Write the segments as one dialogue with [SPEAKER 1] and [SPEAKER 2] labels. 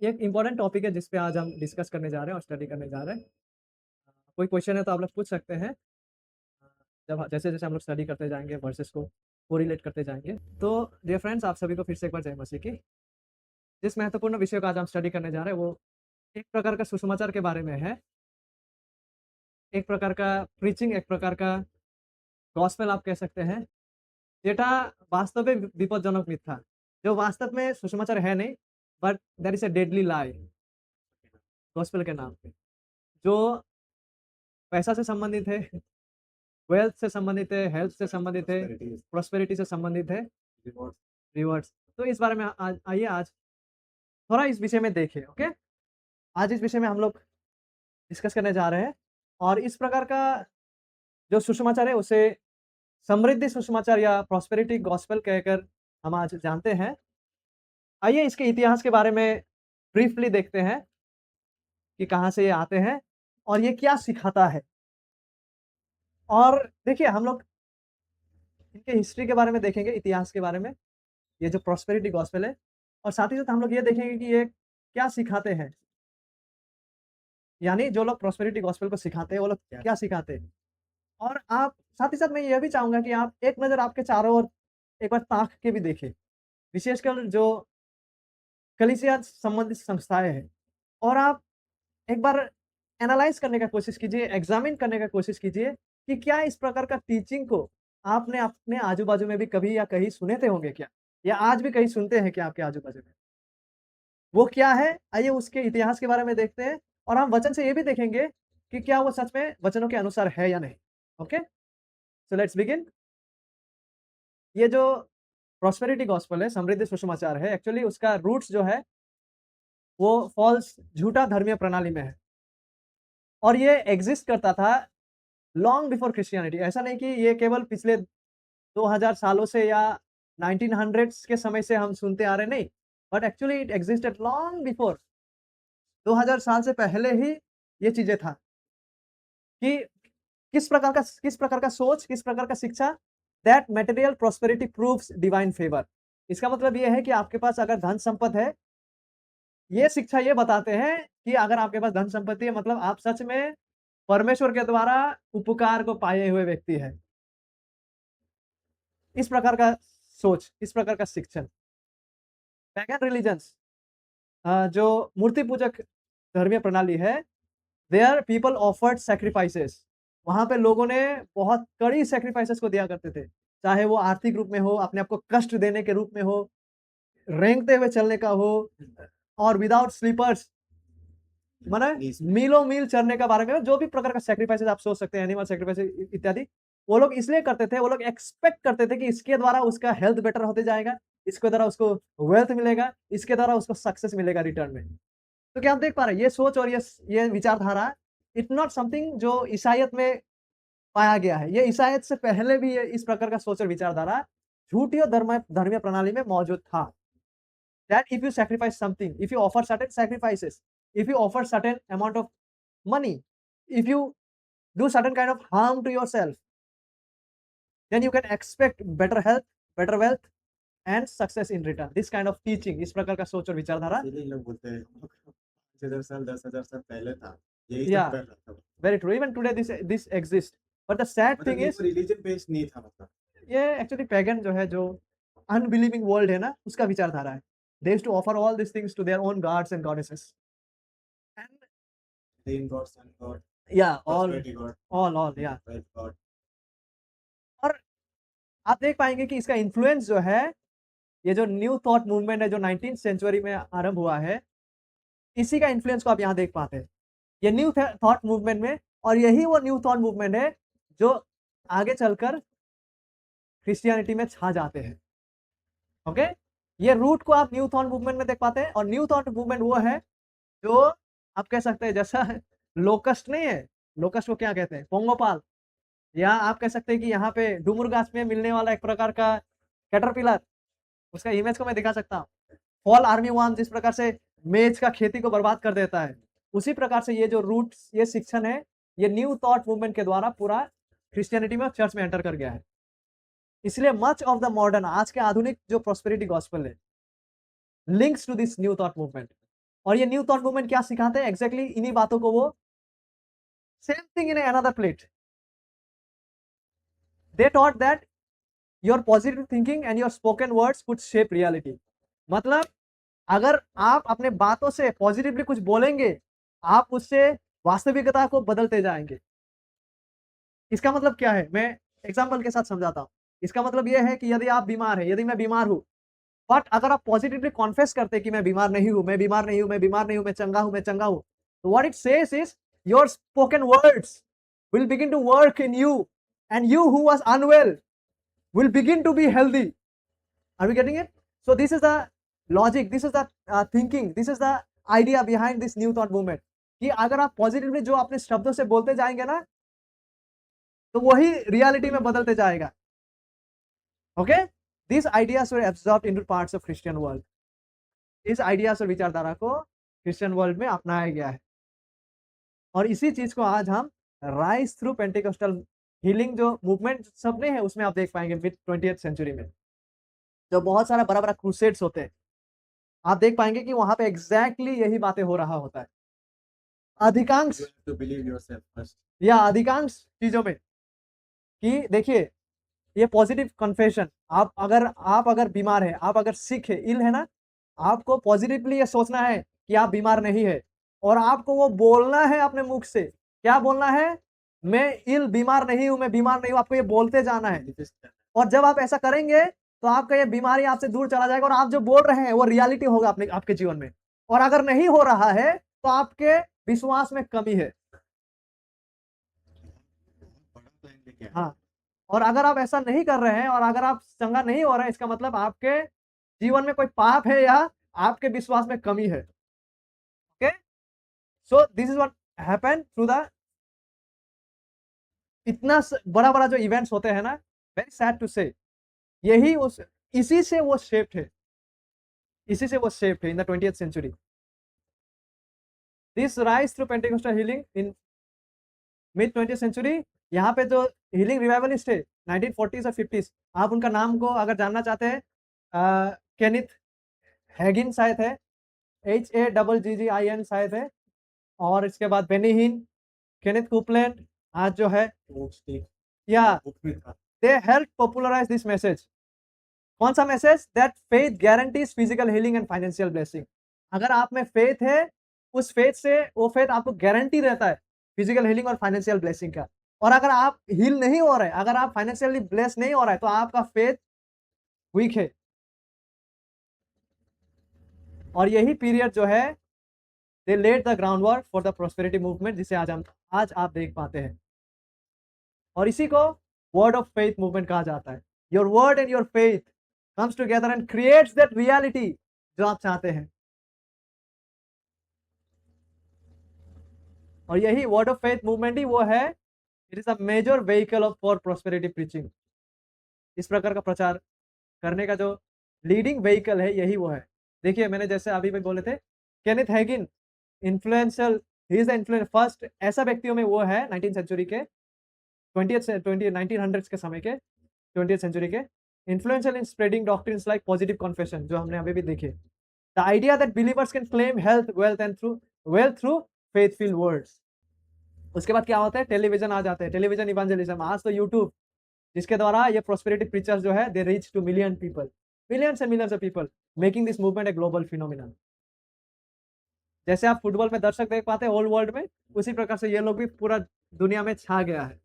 [SPEAKER 1] एक important topic है जिस पे आज हम डिस्कस करने जा रहे हैं और स्टडी करने जा रहे हैं। कोई क्वेश्चन है तो आप लोग पूछ सकते हैं। जब जैसे-जैसे हम लोग स्टडी करते जाएँगे वर्सेस को कोरिलेट करते जाएँगे। तो डियर फ्रेंड्स, आप सभी को फिर से एक बार जय मसीह की। जिस महत्वपूर्ण विषय को आज हम स्टडी करने जा रहे हैं वो एक प्रकार का सुसमाचार के बारे में है। एक प्रकार का प्रीचिंग, एक प्रकार का गॉस्पेल आप कह सकते हैं। যেটা বাস্তবে বিপজ্জনক মিথ্যা। जो वास्तव में सुसमाचार है नहीं, but that is a deadly lie gospel के नाम पे। जो पैसा से संबंधित है, वेल्थ से संबंधित है, हेल्थ से संबंधित है, प्रॉस्पेरिटी से संबंधित है, रिवॉर्ड्स। तो इस बारे में आज आइए आज थोड़ा इस विषय में देखें, ओके? आज इस विषय में हम लोग डिस्कस करने जा रहे हैं और इस प्रकार का जो सुसमाचार है उसे समृद्धि सुसमाचार या प्रॉस्पेरिटी गॉस्पेल कहकर हम आज जानते हैं। आइए इसके इतिहास के बारे में ब्रीफली देखते हैं कि कहाँ से ये आते हैं और ये क्या सिखाता है। और देखिए हम लोग इनके हिस्ट्री के बारे में देखेंगे, इतिहास के बारे में, ये जो प्रॉस्पेरिटी गॉस्पेल है और साथ ही साथ हम लोग ये देखेंगे कि ये क्या सिखाते हैं। यानी जो लोग प्रॉस्पेरिटी गॉस्पेल को सिखाते हैं, वो लोग क्या सिखाते हैं। और आप साथ ही साथ मैं ये भी चाहूँगा कि आप एक नज़र आपके चारों ओर एक बार ताक के भी देखें। विशेषकर जो कलीसिया संबंधित संस्थाएँ हैं और आप एक बार एनालाइज़ करने का कोशिश कीजिए, एग्ज़ामिन करने का कोशिश कीजिए कि क्या इस प्रकार का टीचिंग को आपने अपने आजू-बाजू में भी कभी या कहीं सुने थे होंगे क्या? या आज भी कहीं सुनते हैं क्या आपके आजू-बाजू में? वो क्या है? आइए उसके इतिहास के बारे में देखते हैं और हम वचन से ये भी देखेंगे कि क्या वो सच में वचनों के अनुसार है या नहीं। ओके? So let's begin. ये जो प्रॉस्पेरिटी गॉस्पेल है, समृद्धि सुसमाचार है, एक्चुअली उसका रूट्स जो है वो फ़ॉल्स झूठा धर्मीय प्रणाली में है और ये एक्सिस्ट करता था लॉन्ग बिफोर क्रिश्चियनिटी। ऐसा नहीं कि ये केवल पिछले 2000 सालों से या 1900s के समय से हम सुनते आ रहे हैं, नहीं, but actually it existed long before. 2000 साल से पहले ही ये चीज़ें था कि किस प्रकार का सोच, किस प्रकार का शिक्षा, that material prosperity proves divine favour. इसका मतलब ये है कि आपके पास अगर धन संपत्ति है, ये शिक्षा ये बताते हैं कि अगर आपके पास धन संपत्ति है मतलब आप सच में परमेश्वर के द्वारा उपकार को पाए हुए व्यक्ति हैं। इस प्रकार का सोच, इस प्रकार का शिक्षण। पैगन रिलिजन्स जो मूर्ति पूजक धर्मीय प्रणाली है, देयर पीपल ऑफर्ड सैक्रिफाइसेस। वहाँ पे लोगों ने बहुत कड़ी सैक्रिफाइसेस को दिया करते थे। चाहे वो आर्थिक रूप में हो, अपने आप को कष्ट देने के रूप में हो, रेंगते हुए चलने का हो और विदाउट स्लीपर्स माने मीलों-मील चलने का बारे में जो भी प्रकार का सैक्रिफाइसेस आप सोच सकते हैं, एनिमल सैक्रिफाइसेस इत्यादि, वो लोग इसलिए करते थे, वो लोग एक्सपेक्ट करते थे कि इसके द्वारा उसका हेल्थ बेटर होते जाएगा, इसके द्वारा उसको वेल्थ मिलेगा, इसके द्वारा उसको सक्सेस मिलेगा रिटर्न में। तो क्या आप देख पा रहे हैं ये सोच और ये विचारधारा इट्स नॉट समथिंग जो ईसाईयत में पाया गया है। ये ईसाईयत से पहले भी ये इस प्रकार का सोच और विचारधारा झूठी और धर्मीय प्रणाली में मौजूद था। That if you sacrifice something, if you offer certain sacrifices, if you offer certain amount of money, if you do certain kind of harm to yourself, then you can expect better health, better wealth and success in return. This kind of teaching, इस प्रकार का सोच और विचारधारा,
[SPEAKER 2] इसीलिए लोग बोलते हैं 5000 साल 10,000 साल पहले था, यही सब
[SPEAKER 1] yeah,
[SPEAKER 2] कर रहा था।
[SPEAKER 1] very true. Even today this exists. But the sad
[SPEAKER 2] मतलब
[SPEAKER 1] thing
[SPEAKER 2] ये
[SPEAKER 1] is,
[SPEAKER 2] कोई रिलीजन बेस्ड नहीं था मतलब।
[SPEAKER 1] ये एक्चुअली पैगन जो है, जो अनबिलीविंग वर्ल्ड है ना, उसका विचारधारा है। They used to offer all these things to their own gods and goddesses. And
[SPEAKER 2] rain god, sun god,
[SPEAKER 1] yeah,
[SPEAKER 2] prosperity god,
[SPEAKER 1] yeah.
[SPEAKER 2] Wealth god.
[SPEAKER 1] और आप देख पाएँगे कि इसका इन्फ्लुएंस जो है, ये जो न्यू थॉट मूवमेंट है जो 19th सेंचुरी में आरंभ हुआ है, इसी का इन्फ्लुएंस को आप यहाँ देख पाते हैं। ये न्यू थॉट मूवमेंट में, और यही वो न्यू थॉट मूवमेंट है जो आगे चलकर क्रिश्चियनिटी में छा जाते हैं। ओके? ये रूट को आप न्यू थॉट मूवमेंट में देख पाते हैं और न्यू थॉट मूवमेंट वो है जो आप कह सकते हैं जैसा लोकस्ट नहीं है, लोकस्ट को क्या कहते हैं? पोंगोपाल, या आप कह सकते हैं कि यहाँ पे डुमुरगाछ में मिलने वाला एक प्रकार का कैटरपिलर, उसका इमेज को मैं दिखा सकता हूँ। फॉल आर्मी वार्म जिस प्रकार से मेज का खेती को बर्बाद कर देता है, उसी प्रकार से ये जो रूट्स, ये शिक्षण है, ये न्यू थॉट मूवमेंट के द्वारा पूरा क्रिश्चियनिटी में और चर्च में एंटर कर गया है। इसलिए मच ऑफ द मॉडर्न, आज के आधुनिक जो प्रॉस्पेरिटी गॉस्पेल है, links to this new thought movement. और ये न्यू थॉट मूवमेंट क्या सिखाते हैं? एग्जैक्टली इन्हीं बातों को वो same thing in another plate. They taught that your positive thinking and your spoken words could shape reality. मतलब अगर आप अपने बातों से पॉजिटिवली कुछ बोलेंगे, आप उससे वास्तविकता को बदलते जाएंगे। इसका मतलब क्या है? मैं एग्जाम्पल के साथ समझाता हूं। इसका मतलब यह है कि यदि आप बीमार है, यदि मैं बीमार हूं, बट अगर आप पॉजिटिवली कॉन्फेस करते हैं कि मैं बीमार नहीं हूं, मैं बीमार नहीं हूं, मैं बीमार नहीं हूं, मैं चंगा हूं, मैं चंगा हूं, तो what it says is your spoken words will begin to work in you, and you who was unwell will begin to be healthy. Are we getting it? So this is the logic, this is the thinking, this is the idea behind this new thought movement कि अगर आप positively जो अपने शब्दों से बोलते जाएंगे ना, तो वही रियलिटी में बदलते जाएगा। Okay, this ideas were absorbed into parts of Christian world. इस आइडियाज और विचारधारा को क्रिश्चियन वर्ल्ड में अपनाया गया है, और इसी चीज को आज हम राइज थ्रू पेंटिकॉस्टल हीलिंग जो मूवमेंट सबने है उसमें आप देख पाएंगे मिड 20th सेंचुरी में, जो बहुत सारा बड़ा बड़ा क्रूसेड्स होते हैं, आप देख पाएंगे कि वहां पे एग्जैक्टली यही बातें हो रहा होता है। अधिकांश
[SPEAKER 2] You have to believe yourself first.
[SPEAKER 1] या अधिकांश चीजों में कि देखिए, ये पॉजिटिव कन्फेशन, आप अगर बीमार है, आप अगर सिक है, इल है ना, आपको पॉजिटिवली ये सोचना है कि आप बीमार नहीं है, और आपको वो बोलना है अपने मुख से। क्या बोलना है? मैं इल बीमार नहीं हूं, मैं बीमार नहीं हूं, आपको ये बोलते जाना है। और जब आप ऐसा करेंगे तो आपका ये बीमारी आपसे दूर चला जाएगा, और आप जो बोल रहे हैं वो रियलिटी होगा अपने आपके जीवन में। और अगर नहीं हो रहा है तो आपके विश्वास में कमी है।
[SPEAKER 2] बड़ा प्लान लेके आए।
[SPEAKER 1] हाँ, और अगर आप ऐसा नहीं कर रहे हैं और अगर आप चंगा नहीं हो रहे हैं, इसका मतलब आपके जीवन में कोई पाप है या आपके विश्वास में कमी है। Okay, so this is what happened through the इतना बड़ा बड़ा जो इवेंट्स होते हैं ना, वेरी सैड टू से, यही उस इसी से वो शेप्ड है, इसी से वो शेप्ड है in the 20th century. This rise through Pentecostal healing in mid 20th century. यहाँ पे जो हीलिंग रिवाइवलिस्ट है 1940s और 50s, आप उनका नाम को अगर जानना चाहते हैं, केनिथ हैगिन शायद है, HAGGIN शायद है, और इसके बाद बेनी हिन, केनेथ कुपलैंड आज जो है, या
[SPEAKER 2] बुक में था।
[SPEAKER 1] They help popularise this message. कौन सा message? That faith guarantees physical healing and financial blessing. अगर आप में फेथ है, उस फेथ से वो फेथ आपको गारंटी रहता है फिजिकल हीलिंग और फाइनेंशियल ब्लेसिंग का। और अगर आप हील नहीं हो रहे, अगर आप फाइनेंशियली ब्लेस नहीं हो रहा है, तो आपका फेथ वीक है। और यही पीरियड जो है, they laid the groundwork for the prosperity movement, जिसे आज आप देख पाते हैं। और इसी को वर्ड ऑफ फेथ मूवमेंट कहा जाता है। Your word and your faith comes together and creates that reality जो आप चाहते हैं। और यही वर्ड ऑफ फेथ मूवमेंट ही वो है, it is a major vehicle of for prosperity preaching. इस प्रकार का प्रचार करने का जो लीडिंग व्हीकल है, यही वो है। देखिए, मैंने जैसे अभी भी बोले थे, Kenneth Hagin influential, he is the influence first, ऐसा व्यक्तियों में वो है 19th सेंचुरी के, 1900s के समय के, 20th सेंचुरी के, influential in spreading doctrines like positive confession, जो हमने अभी भी देखे। The idea that believers can claim health, wealth through faithful words. उसके बाद क्या होता है? टेलीविजन आ जाते हैं, टेलीविजन इवेंजलिज्म, आज तो यूट्यूब, जिसके द्वारा ये प्रोस्पेरिटी प्रीचर्स जो है, they reach two million people, millions and millions of people, making this movement a global phenomenon. जैसे आप फुटबॉल में दर्शक देख पाते हैं होल वर्ल्ड में, उसी प्रकार से ये लोग भी पूरा दुनिया में छा गया है।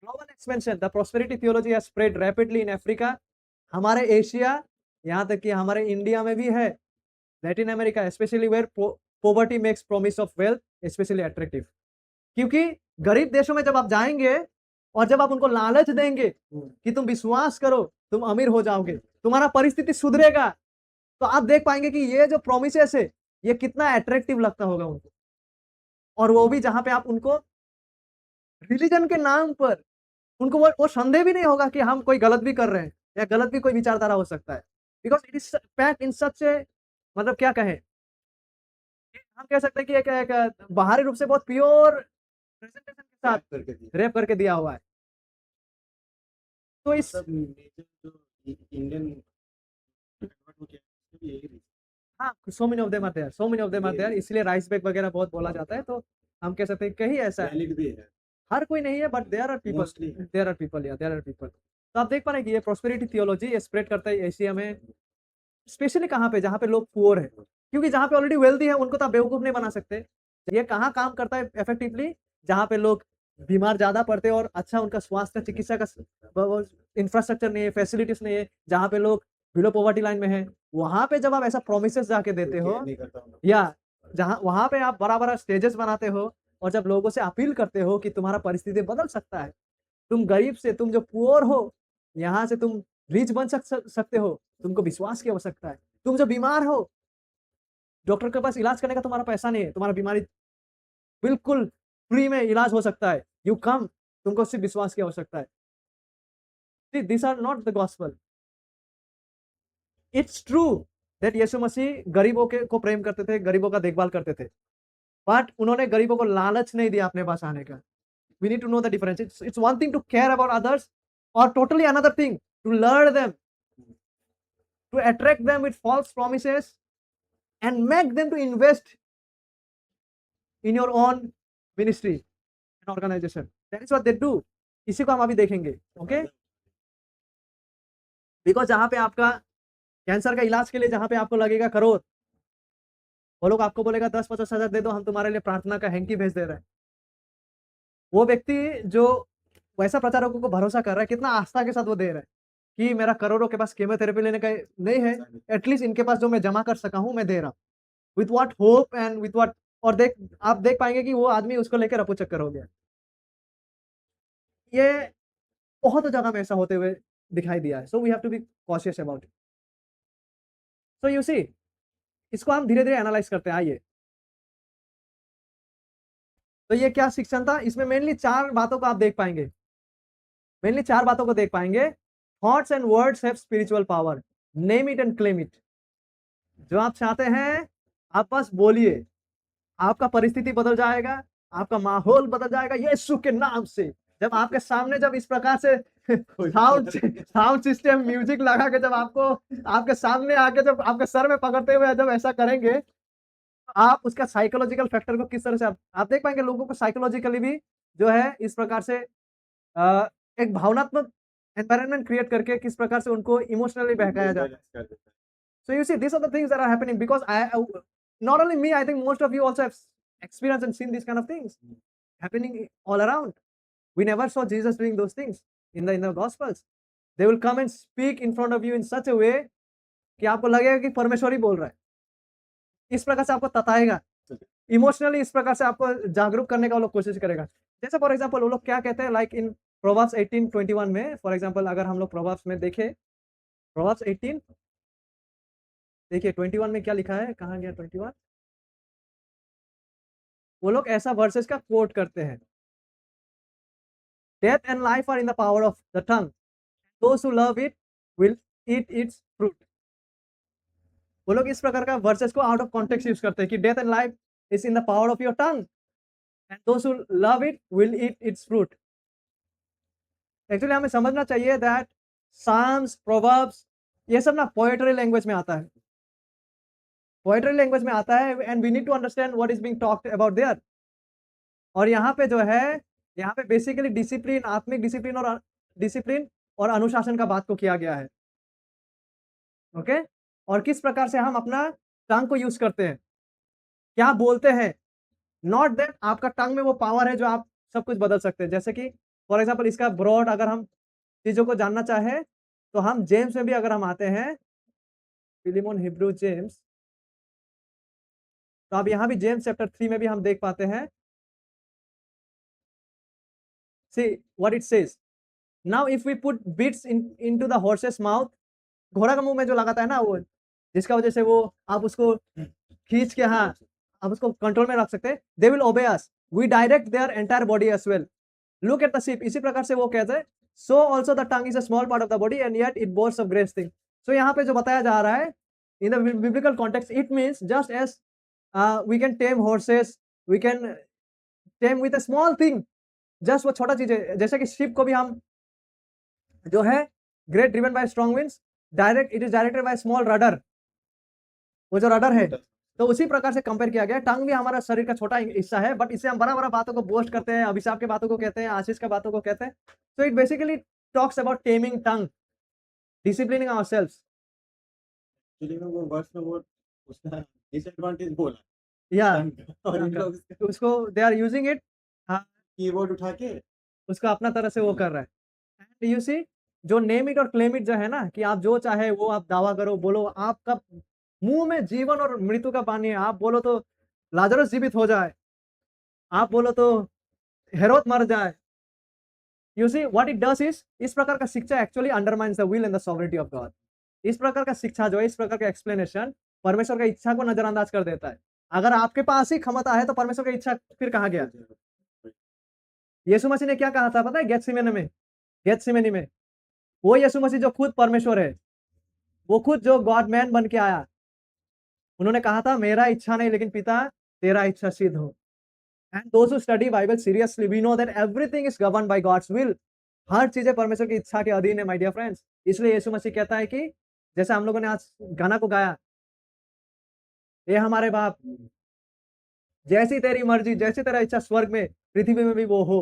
[SPEAKER 1] Global expansion, the prosperity theology has spread rapidly in Africa, हमारे एशिया, यहाँ तक कि हमारे इंडिया में भी है, Latin America, specially where poverty makes promise of wealth specially attractive. क्योंकि गरीब देशों में जब आप जाएंगे और जब आप उनको लालच देंगे कि तुम विश्वास करो, तुम अमीर हो जाओगे, तुम्हारा परिस्थिति सुधरेगा, तो आप देख पाएंगे कि ये जो प्रोमिसेस है, ये कितना अट्रैक्टिव लगता होगा उनको। और वो भी जहां पे आप उनको रिलीजन के नाम पर, उनको वो संदेह भी नहीं होगा कि हम कोई गलत भी कर रहे हैं या गलत भी कोई विचारधारा हो सकता है, because it is packed in such a, मतलब क्या कहें, हम कह सकते हैं कि एक बाहरी रूप से बहुत प्योर प्रेजेंटेशन के साथ
[SPEAKER 2] करके दिया।
[SPEAKER 1] रैप करके दिया हुआ है। तो इस
[SPEAKER 2] मतलब मेजर जो इंडियन कन्वर्ट हो गया, उसमें भी यही रीजन।
[SPEAKER 1] हाँ, so many of them are there, so many of them are there, इसलिए राइस बैग वगैरह बहुत बोला जाता है, तो हम कह सकते हैं कहीं ऐसा है।
[SPEAKER 2] वैलिड भी है
[SPEAKER 1] हर कोई नहीं है, but there are people,
[SPEAKER 2] Mostly है।
[SPEAKER 1] देयर आर पीपल, या देयर आर पीपल। तो आप देख पा रहे हैं कि ये प्रोस्पेरिटी थियोलॉजी ये स्प्रेड करता है एशिया में, स्पेशली कहाँ पे, जहाँ पे लोग पुअर है, क्योंकि जहाँ पे ऑलरेडी वेल्दी है उनको तो आप बेवकूफ नहीं बना सकते। ये कहाँ काम करता है इफेक्टिवली, जहाँ पे लोग बीमार ज्यादा पड़ते हैं और अच्छा उनका स्वास्थ्य चिकित्सा का इंफ्रास्ट्रक्चर नहीं है, फैसिलिटीज नहीं है, जहाँ पे लोग बिलो पॉवर्टी लाइन में है, वहां पे जब आप ऐसा प्रोमिसेस जाके देते
[SPEAKER 2] कोई
[SPEAKER 1] हो,
[SPEAKER 2] केयर नहीं करता उन लोग।
[SPEAKER 1] या जहाँ वहां पे आप बड़ा बड़ा स्टेजेस बनाते हो और जब लोगों से अपील करते हो कि तुम्हारा परिस्थिति बदल सकता है, तुम गरीब से, तुम जो पुअर हो, यहाँ से तुम रिच बन सकते हो, तुमको विश्वास की आवश्यकता है। तुम जो बीमार हो, डॉक्टर के पास इलाज करने का तुम्हारा पैसा नहीं है, तुम्हारा बीमारी बिल्कुल फ्री में इलाज हो सकता है, यू कम, तुमको सिर्फ विश्वास की आवश्यकता है। This are not the gospel. It's true that यीशु मसीह गरीबों के को प्रेम करते थे, गरीबों का देखभाल करते थे, बट उन्होंने गरीबों को लालच नहीं दिया अपने पास आने का। We need to know the difference. It's one thing to care about others, or totally another thing to lure them, to attract them with false promises and make them to invest in your own ministry and organization. That is what they do. इसी को हम अभी देखेंगे, okay? Because जहां पे आपका cancer का इलाज के लिए जहां पे आपको लगेगा करोड़, वो लोग आपको बोलेगा 10-50 हजार दे दो, हम तुम्हारे लिए प्रार्थना का हैंकी भेज दे रहे हैं। वो व्यक्ति जो वैसा प्रचारकों को भरोसा कर रहा है, कितना आस्था के साथ वो दे रहा है कि मेरा करोड़ों के पास केमोथेरेपी लेने का नहीं है, एटलीस्ट इनके पास जो मैं जमा कर सका हूं मैं दे रहा हूं, with what hope and with what, और आप देख पाएंगे कि वो आदमी उसको लेकर रफू चक्कर हो गया। ये बहुत जगह में ऐसा होते हुए दिखाई दिया है, so we have to be cautious about it. So you see, इसको हम धीरे धीरे एनालाइज करते हैं, आइए। तो ये क्या शिक्षण था, इसमें मेनली 4 बातों को आप देख पाएंगे, मेनली 4 बातों को देख पाएंगे। Thoughts and words have spiritual power, name it and claim it. जो आप चाहते हैं आप बस बोलिए, आपका परिस्थिति बदल जाएगा, आपका माहौल बदल जाएगा यीशु के नाम से। जब आपके सामने जब इस प्रकार से साउंड सिस्टम म्यूजिक लगा के जब आपको आपके सामने आके जब आपके सर में पकड़ते हुए जब ऐसा करेंगे, आप उसका साइकोलॉजिकल फैक्टर को किस तरह से आप देख पाएंगे, लोगों को साइकोलॉजिकली भी जो है इस प्रकार से एक भावनात्मक एनवायरनमेंट क्रिएट करके किस प्रकार से उनको इमोशनली बहकाया जाता है।
[SPEAKER 2] कर देता है।
[SPEAKER 1] So you see, these are the things that are happening because not only me, I think most of you also have experienced and seen these kind of things happening all around. We never saw Jesus doing those things in the Gospels. They will come and speak in front of you in such a way कि आपको लगेगा कि परमेश्वर ही बोल रहा है। इस प्रकार से आपको तताएगा, इमोशनली इस प्रकार से आपको जागरूक करने का वो लोग कोशिश करेगा। जैसे फॉर एग्जाम्पल वो लोग क्या कहते हैं, लाइक इन प्रोवर्ब्स 18:21 में, फॉर एग्जाम्पल अगर हम लोग प्रोवर्ब्स में देखें, प्रोवर्ब्स 18 देखिए 21 में क्या लिखा है, कहाँ गया 21? वो लोग ऐसा वर्सेस का कोट करते हैं, death and life are in the power of the tongue, those who love it will eat its fruit. वो लोग इस प्रकार का वर्सेस को आउट ऑफ कॉन्टेक्स्ट यूज करते हैं कि death and life is in the power of your tongue and those who love it will eat its fruit. Actually हमें समझना चाहिए दैट साम्स, प्रोवर्ब्स, ये सब ना पोएट्री लैंग्वेज में आता है, पोएट्री लैंग्वेज में आता है, and we need to understand what is being talked about there. और यहाँ पे जो है, यहाँ पे बेसिकली डिसिप्लिन, आत्मिक डिसिप्लिन और अनुशासन का बात को किया गया है, ओके? और किस प्रकार से हम अपना टंग को यूज करते हैं, क्या बोलते हैं, नॉट दैट आपका टंग में वो पावर है जो आप सब कुछ बदल सकते हैं। जैसे कि फॉर एग्जाम्पल इसका ब्रॉड अगर हम चीजों को जानना चाहें तो हम जेम्स में भी अगर हम आते हैं, फिलिमोन, हिब्रू, जेम्स, तो अब यहाँ भी जेम्स चैप्टर 3 में भी हम देख पाते हैं। See what it says. Now if we put bits into the horse's mouth, घोड़ा का मुंह में जो लगाता है ना वो, जिसका वजह से वो आप उसको खींच के, हाँ, आप उसको कंट्रोल में रख सकते हैं, they will obey us. We direct their entire body as well. Look at the sheep. इसी प्रकार से वो कहते हैं, so also the tongue is a small part of the body and yet it boasts of great things. So यहाँ पे जो बताया जा रहा है, in the biblical context, it means just as we can tame horses, we can tame with a small thing. Just वो छोटा चीज है, जैसे कि शिप को भी हम जो है great driven by strong winds, direct it is directed by small rudder, वो जो रडर है,
[SPEAKER 2] मोटर।
[SPEAKER 1] तो उसी प्रकार से कंपेयर किया गया। टंग भी हमारा शरीर का छोटा हिस्सा है, बट इससे हम बड़ा-बड़ा बातों को बोस्ट करते हैं, अभिशाप की बातों को कहते हैं, आशीष की बातों को कहते हैं। So it basically talks about taming tongue, disciplining ourselves.
[SPEAKER 2] Actually में वो वर्ड्स में वो उसका डिसएडवांटेज बोला
[SPEAKER 1] Yeah,
[SPEAKER 2] टंग का, और इन
[SPEAKER 1] tongue का।
[SPEAKER 2] लोग
[SPEAKER 1] तो उसको they are using it, हाँ,
[SPEAKER 2] कीबोर्ड उठा के
[SPEAKER 1] उसको अपना तरह से वो कर रहा है। एंड यू सी, जो नेम इट और क्लेम इट जो है ना, कि आप जो चाहे वो आप दावा करो, बोलो, आपका मुँह में जीवन और मृत्यु का पानी है। आप बोलो तो लाजरस जीवित हो जाए, आप बोलो तो हेरोद मर जाए। You see what it does is, इस प्रकार का शिक्षा actually undermines the will and the sovereignty of God. इस प्रकार का शिक्षा जो है, इस प्रकार का एक्सप्लेनेशन परमेश्वर की इच्छा को नजरअंदाज कर देता है। अगर आपके पास ही क्षमता है तो परमेश्वर की इच्छा फिर कहाँ गया? यीशु मसीह ने क्या कहा था पता है गेत्सेमनी में? गेत्सेमनी में वो यीशु मसीह जो खुद परमेश्वर है, वो खुद जो गॉड मैन बन के आया, उन्होंने कहा था मेरा इच्छा नहीं लेकिन पिता तेरा इच्छा सिद्ध हो। And those who study Bible seriously, we know that everything is governed by God's will. हर चीजें परमेश्वर की इच्छा के अधीन है, माय डियर फ्रेंड्स। इसलिए यीशु मसीह कहता है कि जैसे हम लोगों ने आज गाना को गाया, ये हमारे बाप, जैसी तेरी मर्जी, जैसी तेरा इच्छा स्वर्ग में पृथ्वी में भी वो हो,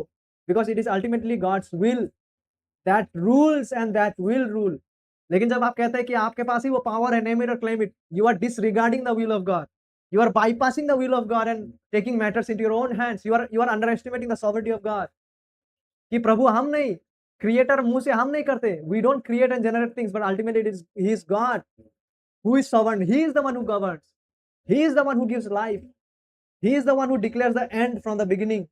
[SPEAKER 1] because it is ultimately God's will that rules and that will rule. लेकिन जब आप कहते हैं कि आपके पास ही वो पावर है, नेम इट और claim it, you are disregarding the will of God, you are bypassing the will of God and taking matters into your own hands. You are underestimating the sovereignty of God. कि प्रभु हम नहीं, creator मुंह से हम नहीं करते, we don't create and generate things, but ultimately it is he is God who is sovereign. He is the one who governs, he is the one who gives life, he is the one who declares the end from the beginning,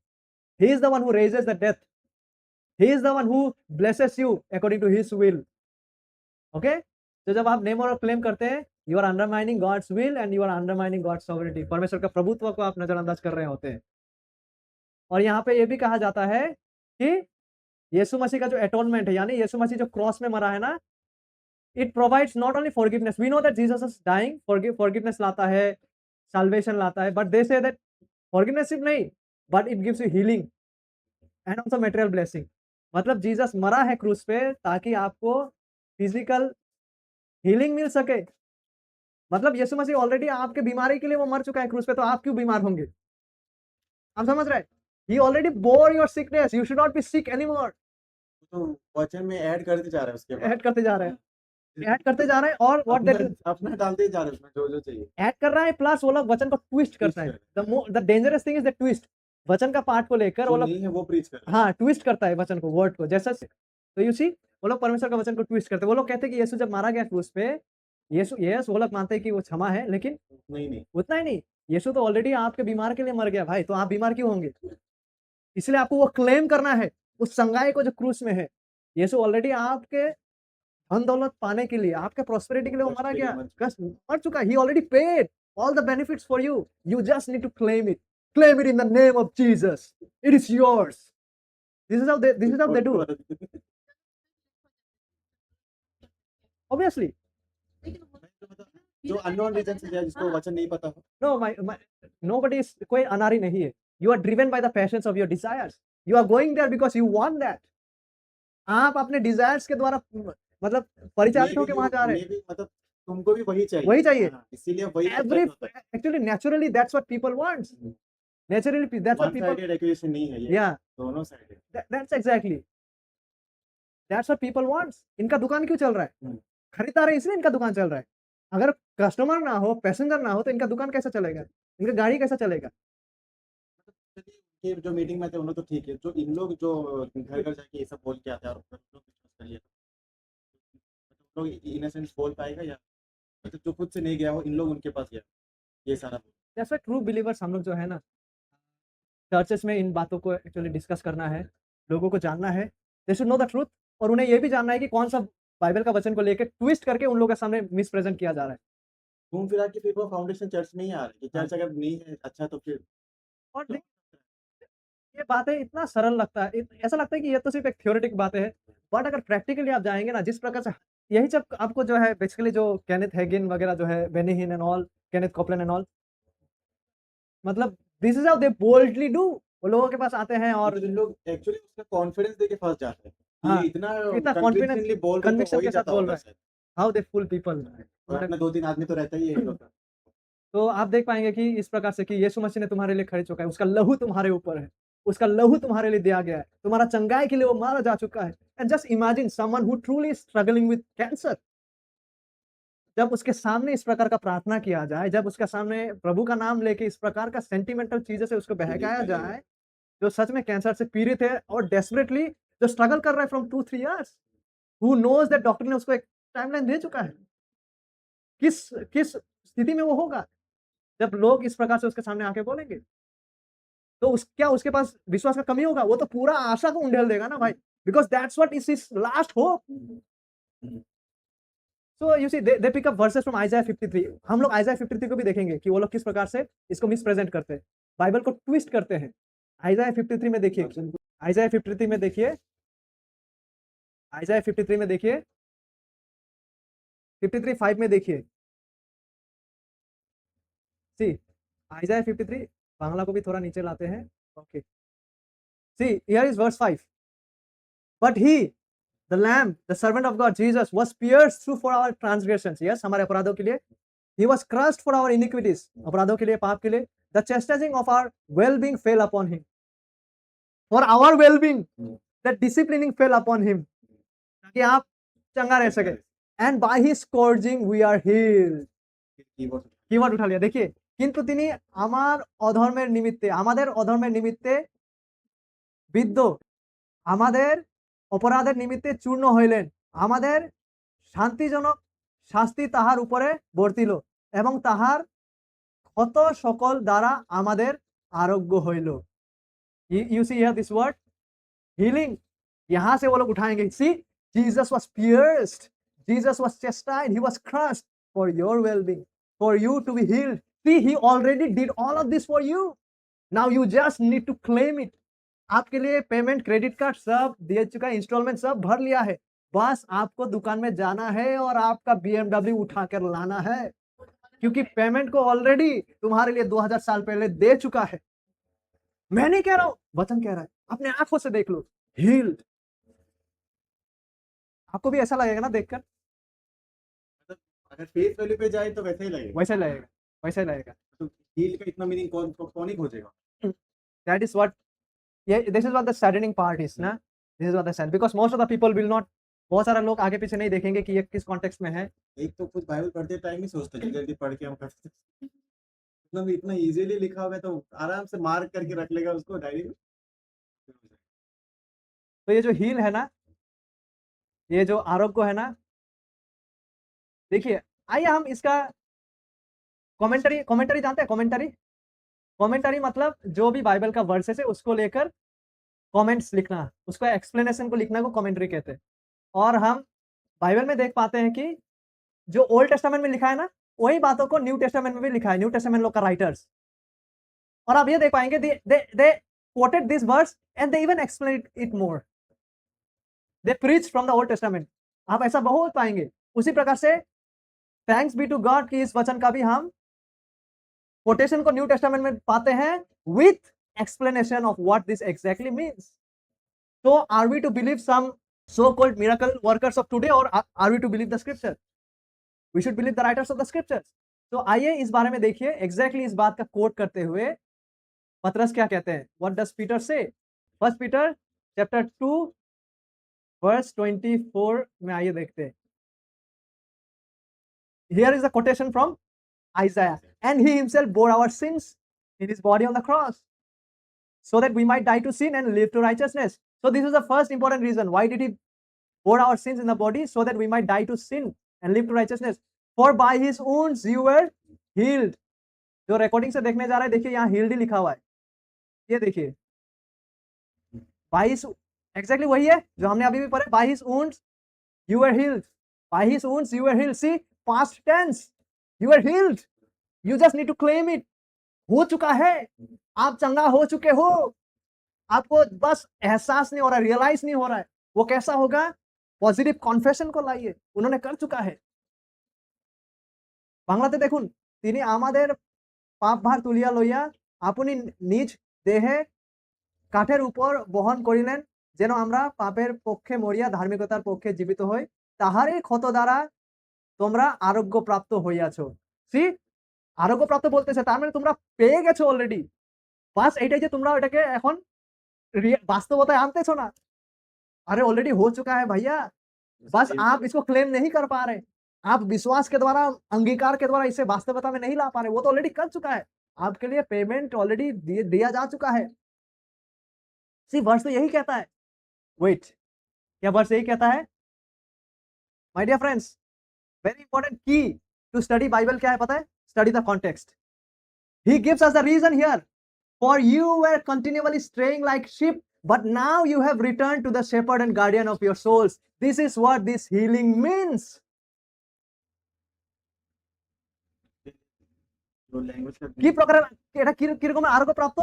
[SPEAKER 1] he is the one who raises the death, he is the one who blesses you according to his will. Okay, तो जब आप name और claim करते हैं, you are undermining God's will and you are undermining God's sovereignty. परमेश्वर का प्रभुत्व को आप नजरअंदाज कर रहे होते हैं। और यहाँ पे ये भी कहा जाता है कि यीशु मसीह का जो एटोनमेंट है, यानी यीशु मसीह जो क्रॉस में मरा है ना, it provides not only forgiveness, we know that Jesus is dying, forgiveness लाता है, साल्वेशन लाता है, but they say that forgiveness सिर्फ नहीं, but it gives you healing and also material blessing. मतलब जीसस मरा है क्रूस पे ताकि आपको फिजिकल हीलिंग मिल सके। मतलब यीशु मसीह ऑलरेडी आपके बीमारी के लिए वो मर चुका है क्रूस पे, तो आप क्यों बीमार होंगे? आप समझ रहे हैं? He already bore your sickness. You should not be sick anymore.
[SPEAKER 2] तो वचन में ऐड करते जा रहे हैं उसके बाद
[SPEAKER 1] ऐड करते जा रहे हैं, ऐड करते जा रहे हैं, और व्हाट दैट
[SPEAKER 2] अपना डालते जा रहे हैं उसमें जो जो चाहिए
[SPEAKER 1] ऐड कर रहा है, प्लस वो लोग वचन को ट्विस्ट करता है। The dangerous thing is the twist. वचन का पार्ट को लेकर वो
[SPEAKER 2] जो
[SPEAKER 1] लोग,
[SPEAKER 2] नहीं है वो प्रीच कर रहे हैं।
[SPEAKER 1] हाँ, ट्विस्ट करता है वचन को, वर्ड को, जैसा तो यू सी वो लोग परमेश्वर का वचन को ट्विस्ट करते हैं। वो लोग कहते हैं कि यीशु जब मारा गया क्रूस पे, यीशु, यस, वो लोग मानते हैं कि वो क्षमा है, लेकिन
[SPEAKER 2] नहीं
[SPEAKER 1] उतना ही नहीं, यीशु तो ऑलरेडी आपके बीमार के लिए मर गया भाई, तो आप बीमार क्यों होंगे? इसलिए आपको वो क्लेम करना है उस संगाई को जो क्रूस में है। यीशु ऑलरेडी आपके धन दौलत पाने के लिए, आपके प्रॉस्पेरिटी के लिए वो मरा गया, मर चुका। He already paid all the benefits for you, you just need to claim it in the name of Jesus, it is yours. This is how they do, obviously.
[SPEAKER 2] जो अननोन रीजन से जिसको वचन नहीं पता हो,
[SPEAKER 1] नो, नोबडी इज, कोई अनारी नहीं है। You are driven by the passions of your desires, you are going there because you want that. आप अपने डिजायर्स के द्वारा मतलब परिचालित होकर वहां जा रहे हैं।
[SPEAKER 2] मतलब तुमको भी वही चाहिए,
[SPEAKER 1] वही चाहिए।
[SPEAKER 2] हाँ, इसीलिए वही
[SPEAKER 1] every actually naturally that's what people wants, naturally that's what people,
[SPEAKER 2] sided equation नहीं है ये,
[SPEAKER 1] या
[SPEAKER 2] दोनों sided.
[SPEAKER 1] That's exactly that's what people wants. इनका दुकान क्यों चल रहा है? खरीदार है इसलिए इनका दुकान चल रहा है। अगर कस्टमर ना हो, पैसेंजर ना हो, तो इनका दुकान कैसा चलेगा? इनका गाड़ी कैसा चलेगा?
[SPEAKER 2] ये जो मीटिंग में थे उन्होंने तो ठीक है, जो इन लोग जो घर घर जाके ये सब बोल के आते हैं और फिर लोग विश्वास करिए, तो लोग इन सेंस बोल पाएगा या मतलब जो खुद से नहीं गया हो, इन लोग उनके पास गया ये सारा।
[SPEAKER 1] दैट्स व्हाई ट्रू बिलीवर्स हम लोग जो है ना, चर्चेस में इन बातों को एक्चुअली डिस्कस करना है, लोगों को जानना है, they should know the truth, और उन्हें ये भी जानना है कि कौन सा बाइबल का वचन को लेकर ट्विस्ट करके उन लोगों के सामने मिस प्रेजेंट किया जा रहा है।
[SPEAKER 2] घूम फिरा के फिर वो फाउंडेशन चर्च नहीं आ रही, चर्च अगर नहीं है अच्छा तो फिर
[SPEAKER 1] और ये बातें इतना सरल लगता है, ऐसा लगता है कि ये तो सिर्फ एक थ्योरेटिक बातें है, बट अगर प्रैक्टिकली आप जाएंगे ना, जिस प्रकार से, यही जब आपको जो है बेसिकली जो केनेथ हैगिन वगैरह जो है, Benny Hinn and all, Kenneth Copeland and all, मतलब this is how they boldly do. वो लोगों के पास आते हैं और
[SPEAKER 2] इन लोग एक्चुअली उसका कॉन्फिडेंस देके फंस जाते हैं।
[SPEAKER 1] हाँ,
[SPEAKER 2] ये इतना
[SPEAKER 1] इतना
[SPEAKER 2] कॉन्फिडेंटली बोल रहे
[SPEAKER 1] conviction
[SPEAKER 2] तो हो ही
[SPEAKER 1] के साथ
[SPEAKER 2] जाता
[SPEAKER 1] बोल
[SPEAKER 2] होगा
[SPEAKER 1] रहे हैं।
[SPEAKER 2] शायद।
[SPEAKER 1] How they fool people.
[SPEAKER 2] और अपना 2-3 आदमी तो रहता ही है इन लोग का।
[SPEAKER 1] तो आप देख पाएंगे कि इस प्रकार से कि यीशु मसीह ने तुम्हारे लिए खरीद चुका है, उसका लहू तुम्हारे ऊपर है, उसका लहू तुम्हारे लिए दिया गया है, तुम्हारा चंगाई के लिए वो मारा जा चुका है। And just imagine someone who truly struggling with cancer, जब उसके सामने इस प्रकार का प्रार्थना किया जाए, जब उसके सामने प्रभु का नाम लेके इस प्रकार का सेंटिमेंटल चीज़ों से उसको बहकाया जाए, जो सच में कैंसर से पीड़ित है और डेस्परेटली जो स्ट्रगल कर रहा है from 2-3 years, who knows that doctor ने उसको एक टाइमलाइन दे चुका है। किस किस स्थिति में वो होगा, जब लोग इस प्रकार से उसके सामने आके बोलेंगे? तो क्या उसके पास विश्वास का कमी होगा? वो तो पूरा आशा को उंडेल देगा ना भाई, because that's what is his last hope. So you see they pick up verses from Isaiah 53। हम लोग आइज़ाया 53 को भी देखेंगे कि वो लोग किस प्रकार से इसको मिसप्रेजेंट करते हैं, बाइबल को ट्विस्ट करते हैं। आइज़ाया 53 में देखिए, आइज़ाया 53 में देखिए, आइज़ाया 53 में देखिए, 53:5 में देखिए। सी आइज़ाया 53, बांग्ला को भी थोड़ा नीचे लाते हैं। Okay, see here is verse 5, but he the lamb, the servant of God, Jesus, was pierced through for our transgressions. Yes, हमारे अपराधों के लिए. He was crushed for our iniquities. अपराधों के लिए, पाप के लिए. The chastising of our well-being fell upon him. For our well-being, the disciplining fell upon him. ताकि आप चंगा रह सके. And by his scourging we are healed. Keyword उठा लिया. देखिए, কিন্তু তিনি আমার অধর্মের নিমিত্তে, আমাদের অধর্মের নিমিত্তে বিদ্ধ, আমাদের অপরাধের নিমিত্তে চূর্ণ হইলেন, আমাদের শান্তিজনক শাস্তি তাহার উপরে বর্তিল এবং তাহার ক্ষত সকল দ্বারা আমাদের আরোগ্য হইল। You see here this word healing, यहाँ से वो लोग उठाएंगे। See, Jesus was pierced, Jesus was chastised, he was crushed for your well-being, for you to be healed. See, he already did all of this for you. Now you just need to claim it. आपके लिए payment, credit card सब दे चुका है, instalment सब भर लिया है, बस आपको दुकान में जाना है और आपका BMW उठा कर लाना है, क्योंकि पेमेंट को ऑलरेडी तुम्हारे लिए 2000 साल पहले दे चुका है। मैं नहीं कह रहा हूं, वचन कह रहा है, अपने आंखों से देख लो, हील्ड। आपको भी ऐसा लगेगा ना देखकर?
[SPEAKER 2] अगर फेस वैल्यू पे जाए तो वैसे ही लगेगा,
[SPEAKER 1] वैसे लगेगा, वैसे लगेगा।
[SPEAKER 2] तो हील का इतना मीनिंग कौन ही खोजेगा?
[SPEAKER 1] That is what, yeah, this is what the saddening part is ना, this is what the sad, because most of the people will not, बहुत सारे लोग आगे पीछे नहीं देखेंगे कि ये किस कॉन्टेक्स्ट में है।
[SPEAKER 2] एक तो कुछ बाइबल पढ़ते टाइम ही सोचते हैं जल्दी पढ़ के हम कर सकते, मतलब इतना इजीली लिखा हुआ है तो आराम से मार्क करके रख लेगा उसको डायरी में।
[SPEAKER 1] तो ये जो हील है ना, ये जो आरोग्य है ना, देखिए, आइए हम इसका कमेंटरी, कमेंटरी जानते हैं? कमेंटरी, कमेंटरी मतलब जो भी बाइबल का वर्सेस है उसको लेकर कमेंट्स लिखना, उसका एक्सप्लेनेशन को लिखना को कमेंटरी कहते हैं। और हम बाइबल में देख पाते हैं कि जो ओल्ड टेस्टामेंट में लिखा है ना, वही बातों को न्यू टेस्टामेंट में भी लिखा है, न्यू टेस्टामेंट लोग का राइटर्स। और आप ये देख पाएंगे दे quoted this verse and they even explained it more. They preached from the Old Testament. आप ऐसा बहुत पाएंगे। उसी प्रकार से थैंक्स बी टू गॉड कि इस वचन का भी हम कोटेशन को न्यू टेस्टामेंट में पाते हैं with explanation of what this exactly means. So are we to believe some so-called miracle workers of today, or are we to believe the scripture? We should believe the writers of the scriptures. तो आइए इस बारे में देखिए, exactly इस बात का quote करते हुए पतरस क्या कहते हैं। What does Peter say? 1 Peter chapter 2 verse 24 में आइए देखते हैं। Here is a quotation from Isaiah. And he himself bore our sins in his body on the cross, so that we might die to sin and live to righteousness. So this is the first important reason. Why did he bore our sins in the body? So that we might die to sin and live to righteousness. For by his wounds you were healed. जो recording से देखने जा रहे हैं, देखिए यहाँ healed ही लिखा हुआ है, ये देखिए, by his, exactly वही है जो हमने अभी भी पढ़ा, by his wounds you were healed, by his wounds you were healed. See, past tense, you were healed, you just need to claim it. हो चुका है, आप चंगा हो चुके हो, आपको बस एहसास नहीं हो रहा, रियलाइज नहीं हो रहा है। वो कैसा होगा? पॉजिटिव कॉन्फेशन को लाइए, उन्होंने कर चुका है। বাংলাতে দেখুন, তিনি আমাদের পাপ ভার তুলিয়া লইয়া আপনি নিজ দেহে কাঠের উপর বহন করিলেন, যেন আমরা পাপের পক্ষে মরিয়া ধার্মিকতার পক্ষে জীবিত হই, তাহারই ক্ষত দ্বারা তোমরা আরোগ্য প্রাপ্ত হইয়াছ। সি, আরোগ্যপ্রাপ্ত বলতেছে তার মানে তোমরা পেয়ে গেছো অলরেডি। বাস এইটাই যে তোমরা ওটাকে এখন বাস্তবতায় আনতেছো না। अरे ऑलरेडी हो चुका है भैया, बस आप इसको क्लेम नहीं कर पा रहे। आप विश्वास के द्वारा, अंगीकार के द्वारा इसे वास्तविकता में नहीं ला पा रहे। वो तो ऑलरेडी कर चुका है। आपके लिए पेमेंट ऑलरेडी दिया जा चुका है। सी वर्ष तो यही कहता है। वेट, क्या वर्ष यही कहता है? My dear friends, very important की टू स्टडी बाइबल क्या है पता है? Study the context. He gives us the reason here, for you were continuously straying like sheep, but now you have returned to the shepherd and guardian of your souls. This is what this healing means.
[SPEAKER 2] तो language का
[SPEAKER 1] কি প্রকারে এটা কিরকম আরোগ্য প্রাপ্ত?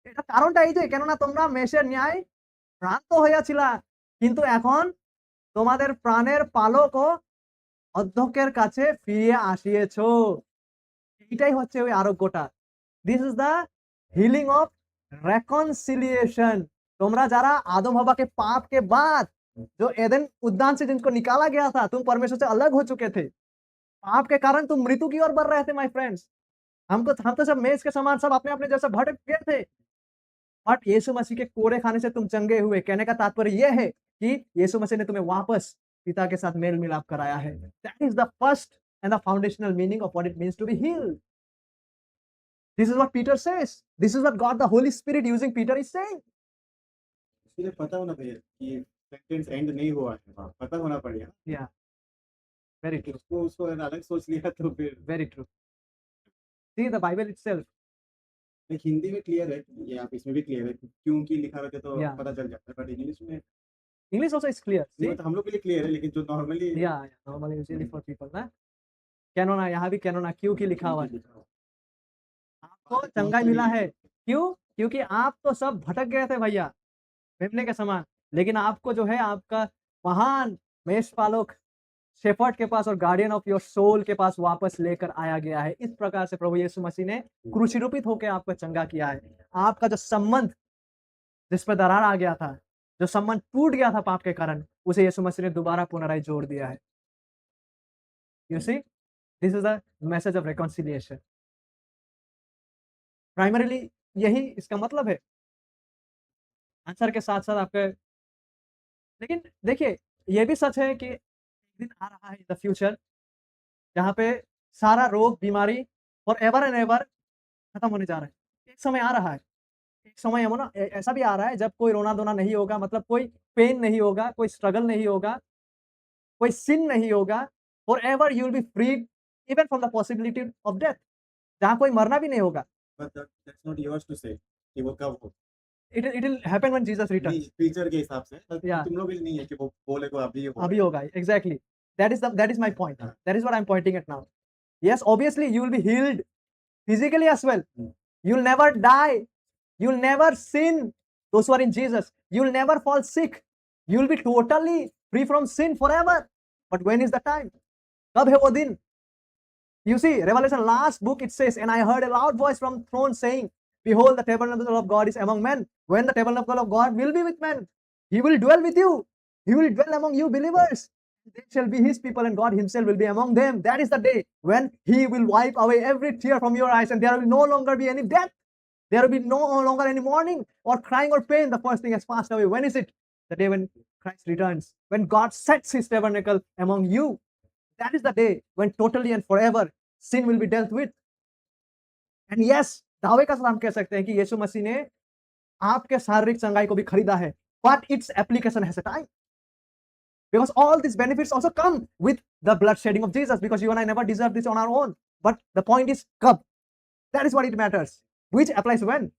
[SPEAKER 1] এটা কারণটা এই যে কেননা তোমরা মেষের ন্যায় ভ্রান্ত হইয়াছিলা, কিন্তু এখন তোমাদের প্রাণের পালক ও অধ্যক্ষের কাছে ফিরে আসিয়েছো। এটাই হচ্ছে ওই আরোগ্যটা। This is the healing of reconciliation. তোমরা যারা आदम हवा के पाप के बाद जो एदन उद्यान से जिनको निकाला गया था, तुम परमेश्वर से अलग हो चुके थे। पाप के कारण तुम मृत्यु की ओर बढ़ रहे थे माय फ्रेंड्स। हम तो सब मेष के समान सब अपने अपने जैसे भटक गए थे, बट यीशु मसीह के कोड़े खाने से तुम चंगे हुए। कहने का तात्पर्य यह है कि यीशु मसीह ने तुम्हें वापस पिता के साथ मेल मिलाप कराया है। That is the first and the foundational meaning of what it means to be healed. This is what Peter says. This is what God the Holy Spirit using Peter is saying.
[SPEAKER 2] इसलिए पता होना चाहिए कि sentence and नहीं हुआ है, पता होना पड़ेगा।
[SPEAKER 1] Yeah, very true,
[SPEAKER 2] उसको अलग सोच लिया तो फिर
[SPEAKER 1] very true. See the Bible itself.
[SPEAKER 2] एक हिंदी में क्लियर है, ये आप इसमें भी क्लियर है, क्योंकि लिखा रहता है तो
[SPEAKER 1] Yeah.
[SPEAKER 2] पता चल जाता है, बट इंग्लिश में
[SPEAKER 1] English also is clear. See?
[SPEAKER 2] तो हम लोग के लिए क्लियर है, लेकिन जो normally
[SPEAKER 1] Yeah, normally usually for people ना। कैनोना, यहाँ भी कैनोना क्यों की लिखा हुआ है। आपको चंगाई मिला है, क्यों? क्योंकि आप तो सब भटक गए थे भैया, मेमने के समान। लेकिन आपको जो है आपका महान मेषपालक शेफर्ड के पास और गार्डियन ऑफ योर सोल के पास वापस लेकर आया गया है। इस प्रकार से प्रभु यीशु मसीह ने क्रूसीरूपित होकर आपको चंगा किया है। आपका जो संबंध जिस पर दरार आ गया था, जो संबंध टूट गया था पाप के कारण, उसे यीशु मसीह ने दोबारा पुनराय जोड़ दिया है। You see, this is the message of reconciliation. Primarily यही इसका मतलब है। आंसर के साथ साथ आपके, लेकिन देखिए ये भी सच है कि एक दिन आ रहा है इन द फ्यूचर जहाँ पे सारा रोग बीमारी फॉर एवर एंड एवर खत्म होने जा रहा है। एक समय आ रहा है, एक समय ऐसा भी आ रहा है जब कोई रोना धोना नहीं होगा, मतलब कोई पेन नहीं होगा, कोई स्ट्रगल नहीं होगा, कोई सिन नहीं होगा। Forever you will be freed even from the possibility of death, जहाँ कोई मरना भी नहीं होगा।
[SPEAKER 2] But that's not yours to say कि वो कब हो।
[SPEAKER 1] It will happen when Jesus returns.
[SPEAKER 2] Future के हिसाब से
[SPEAKER 1] Yeah.
[SPEAKER 2] तुम लोग के लिए नहीं है कि वो बोले को अभी हो।
[SPEAKER 1] अभी होगा, exactly. That is my point, that is what I am pointing eight now. Yes, obviously you will be healed physically as well. You'll never die, you'll never sin, those who are in Jesus. You'll never fall sick, you'll be totally free from sin forever. But when is the time? कब है वो दिन? You see, Revelation last book it says, and I heard a loud voice from throne saying, behold, the tabernacle of God is among men. When the tabernacle of God will be with men, he will dwell with you, he will dwell among you believers. They shall be his people, and God himself will be among them. That is the day when he will wipe away every tear from your eyes, and there will no longer be any death. There will be no longer any mourning or crying or pain. The first thing has passed away. When is it? The day when Christ returns, when God sets his tabernacle among you. That is the day when totally and forever sin will be dealt with. And yes, दावे का साथ हम कह सकते हैं कि यीशु मसीह ने आपके शारीरिक चंगाई को भी खरीदा है, but its application has a time. Because all these benefits also come with the blood shedding of Jesus, because you and I never deserve this on our own. But the point is, कब? That is what it matters. Which applies when?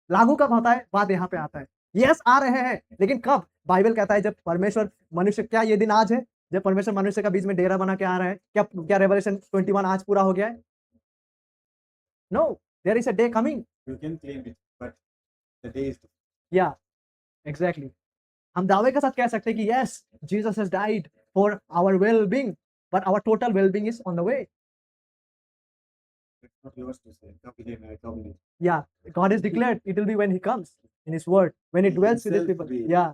[SPEAKER 1] लागू कब होता है? बात यहाँ पे आता है। Yes, आ रहे हैं, लेकिन कब? बाइबल कहता है जब परमेश्वर मनुष्य, क्या ये दिन आज है जब परमेश्वर मनुष्य का बीच में डेरा बना के आ रहा है? क्या रेवलेशन 21 आज पूरा हो गया है? No, there is a day coming.
[SPEAKER 2] You can claim it, but the day is
[SPEAKER 1] Yeah, exactly. हम दावे के साथ कह सकते हैं कि yes, Jesus has died for our well-being, but our total well-being is on the way.
[SPEAKER 2] it's not yours to say. कब मिलेगा, कब नहीं।
[SPEAKER 1] Yeah, God has declared it will be when he comes in his word, when he dwells with his
[SPEAKER 2] Himself
[SPEAKER 1] people.
[SPEAKER 2] will.
[SPEAKER 1] Yeah,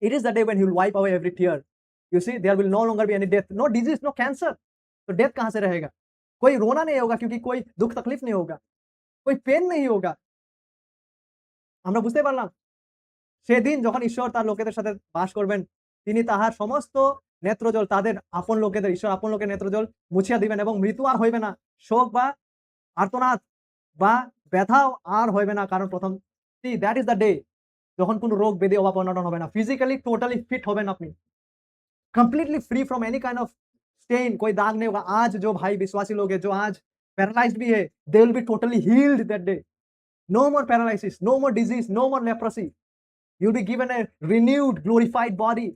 [SPEAKER 1] it is the day when he will wipe away every tear. You see, there will no longer be any death, no disease, no cancer. तो death कहाँ से रहेगा? कोई रोना नहीं होगा क्योंकि कोई दुख तकलीफ नहीं होगा, कोई পেন नहीं होगा। আমরা বুঝতে পারলাম? সেদিন যখন ঈশ্বর তার লোকেদের সাথে বাস করবেন, তিনি তাহার সমস্ত নেত্রজল তাদের আপন লোকেদের ঈশ্বর আপন লোকের নেত্রজল মুছিয়া দিবেন এবং মৃত্যু আর হইবে না। শোক বা আর্তনাদ বা ব্যথাও আর হইবে না। কারণ প্রথম see that is the day যখন কোনো রোগ ব্যাধি অভাব অনটন হবে না। ফিজিক্যালি টোটালি ফিট হবেন আপনি। Completely free from any kind of stain, कोई दाग नहीं होगा। आज जो भाई विश्वासी लोग हैं जो आज पैरालाइज्ड भी है, they will be totally healed that day. No more paralysis, no more disease, no more leprosy. You will be given a renewed glorified body.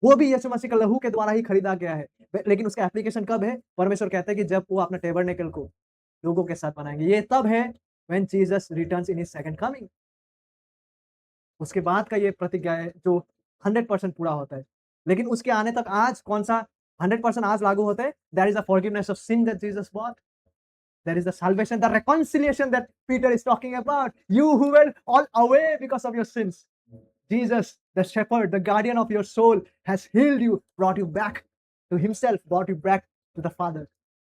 [SPEAKER 1] वो भी यीशु मसीह का लहू के द्वारा ही खरीदा गया है। लेकिन उसका एप्लीकेशन कब है? परमेश्वर कहते हैं कि जब वो अपने टेबरनेकल को लोगों के साथ बनाएंगे। ये तब है when Jesus returns in his second coming. उसके बाद का ये प्रतिज्ञा है जो 100% पूरा होता है। लेकिन उसके आने तक आज कौन-सा 100% आज लागू होता है? There is the forgiveness of sin that Jesus bought. There is the salvation, the reconciliation that Peter is talking about. You who were all away because of your sins. Jesus, the shepherd, the guardian of your soul, has healed you, brought you back to himself, brought you back to the Father.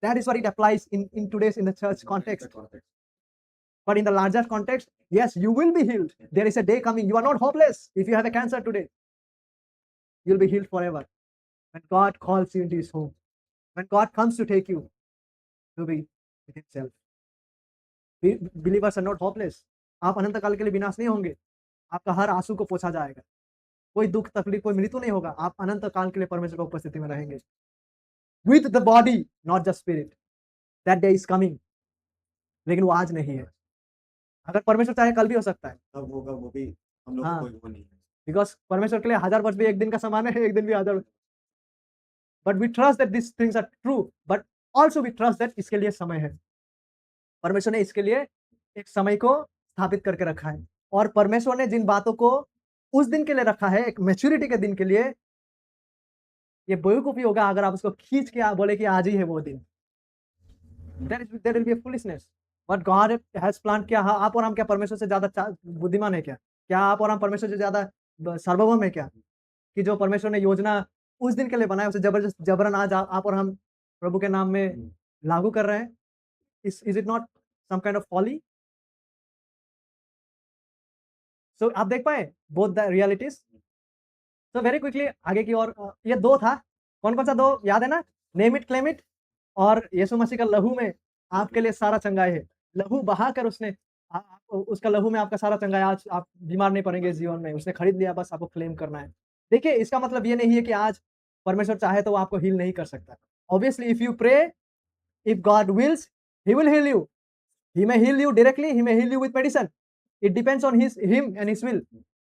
[SPEAKER 1] That is what it applies in today's in the church context. But in the larger context, yes, you will be healed. There is a day coming. You are not hopeless. If you have a cancer today, you'll be healed forever. When God calls you into his home, when God comes to take you to be with himself. Believers are not hopeless. आप अनंत काल के लिए विनाश नहीं होंगे। आपका हर आंसू को पोंछा जाएगा। कोई दुख तकलीफ कोई मृत्यु नहीं होगा। आप अनंत काल के लिए परमेश्वर की उपस्थिति में रहेंगे। With the body, not just spirit. That day is coming. लेकिन वो आज नहीं है। अगर परमेश्वर चाहे कल भी हो सकता है।
[SPEAKER 2] कब होगा वो भी हम लोग को कोई वो नहीं है।
[SPEAKER 1] Because परमेश्वर के लिए 1000 वर्ष भी एक दिन का समान है, एक दिन भी 1000। But we trust that these things are true, but also we trust that इसके लिए समय है। परमेश्वर ने इसके लिए एक समय को स्थापित करके रखा है और परमेश्वर ने जिन बातों को उस दिन के लिए रखा है, एक मैच्योरिटी के दिन के लिए, ये बेवकूफी होगा अगर आप उसको खींच के बोले कि आज ही है वो दिन। That will be a foolishness. What God has planned, क्या आप और हम क्या परमेश्वर से ज्यादा बुद्धिमान है क्या? क्या आप और हम परमेश्वर से ज्यादा सार्वभौम है क्या? कि जो परमेश्वर ने योजना उस दिन के लिए बनाया उसे जबरन आज आप और हम प्रभु के नाम में लागू कर रहे हैं। Is it not some kind of folly? So आप देख पाए both the realities? So very quickly आगे की ओर ये दो था। कौन-कौन सा दो याद है ना? Name it, claim it और यीशु मसीह का लहू में आपके लिए सारा चंगाई है। लहू बहाकर उसने उसका लहू में आपका सारा चंगाई, आज आप बीमार नहीं पड़ेंगे जीवन में। उसने खरीद लिया, बस आपको क्लेम करना है। देखिए इसका मतलब ये नहीं है कि आज परमेश्वर चाहे तो वो आपको हील नहीं कर सकता। Obviously if you pray, if God wills, he will heal you. He may heal you directly, he may heal you with medicine. It depends on him and his will.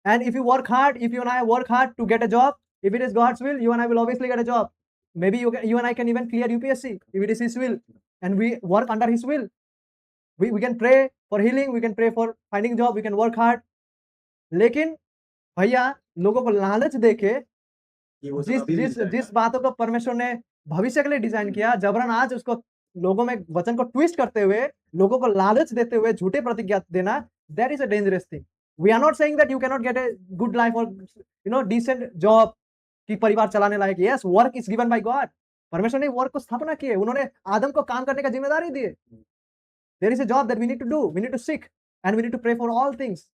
[SPEAKER 1] And if you work hard, if you and I work hard to get a job, if it is God's will, you and I will obviously get a job. Maybe you and I can even clear UPSC if it is his will and we work under his will. We can pray for healing, we can pray for finding job, we can work hard. लेकिन भैया लोगों को लालच देके जिस बातों को परमेश्वर ने भविष्य के लिए डिजाइन किया, जबरन आज उसको लोगों में वचन को ट्विस्ट करते हुए, लोगों को लालच देते हुए झूठे प्रतिज्ञा देना, that is a dangerous thing. We are not saying that you cannot get a good life or decent job कि परिवार चलाने लायक। Yes, work is given by God. परमेश्वर ने वर्क को स्थापना की है। उन्होंने आदम को काम करने का जिम्मेदारी दी है। There is a job that we need to do. We need to seek and we need to pray for all things.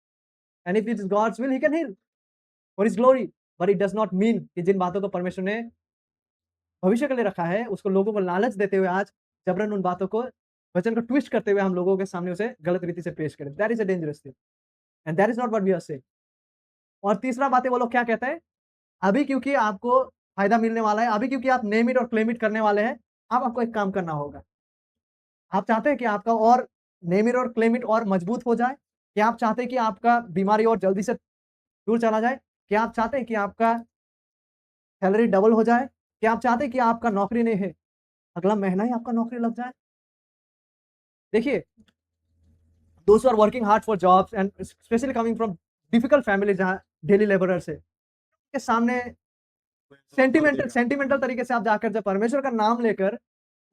[SPEAKER 1] And if it is God's will, he can heal for his glory. But it does not mean कि जिन बातों को परमेश्वर ने भविष्य के लिए रखा है, उसको लोगों को लालच देते हुए आज जबरन उन बातों को वचन को ट्विस्ट करते हुए हम लोगों के सामने उसे गलत रीति से पेश करें। That is a dangerous thing. And that is not what we are saying. और तीसरा बात है वो लोग क्या कहते हैं? अभी क्योंकि आपको फायदा मिलने वाला है, अभी क्योंकि आप नेम इट और क्लेम इट करने वाले हैं, अब आपको एक काम करना होगा। आप चाहते हैं कि आपका और नेम इट और क्लेम इट और मजबूत हो जाए? क्या आप चाहते हैं कि आपका बीमारी और जल्दी से दूर चला जाए? क्या आप चाहते हैं कि आपका सैलरी डबल हो जाए? क्या आप चाहते हैं कि आपका नौकरी नहीं है, अगला महीना ही आपका नौकरी लग जाए? देखिए, those who are working hard for jobs and especially coming from difficult families जहाँ डेली लेबरर्स है, के सामने सेंटिमेंटल तरीके से आप जाकर जब परमेश्वर का नाम लेकर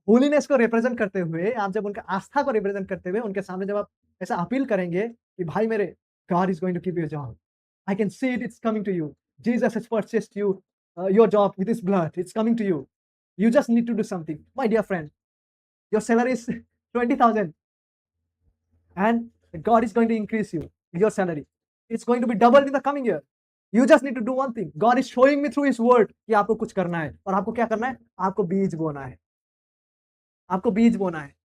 [SPEAKER 1] होलीनेस को रिप्रेजेंट करते हुए, आप जब उनका आस्था को रिप्रेजेंट करते हुए उनके सामने जब आप ऐसा अपील करेंगे कि भाई मेरे, God is going to give you a job. I can see it, it's coming to you. Jesus has purchased you your job with his blood. It's coming to you. You just need to do something. My dear friend, your salary is 20,000 and God is going to increase your salary. It's going to be doubled in the coming year. You just need to do one thing. God is showing me through His word कि आपको कुछ करना है और आपको क्या करना है? आपको बीज बोना है. आपको बीज बोना है.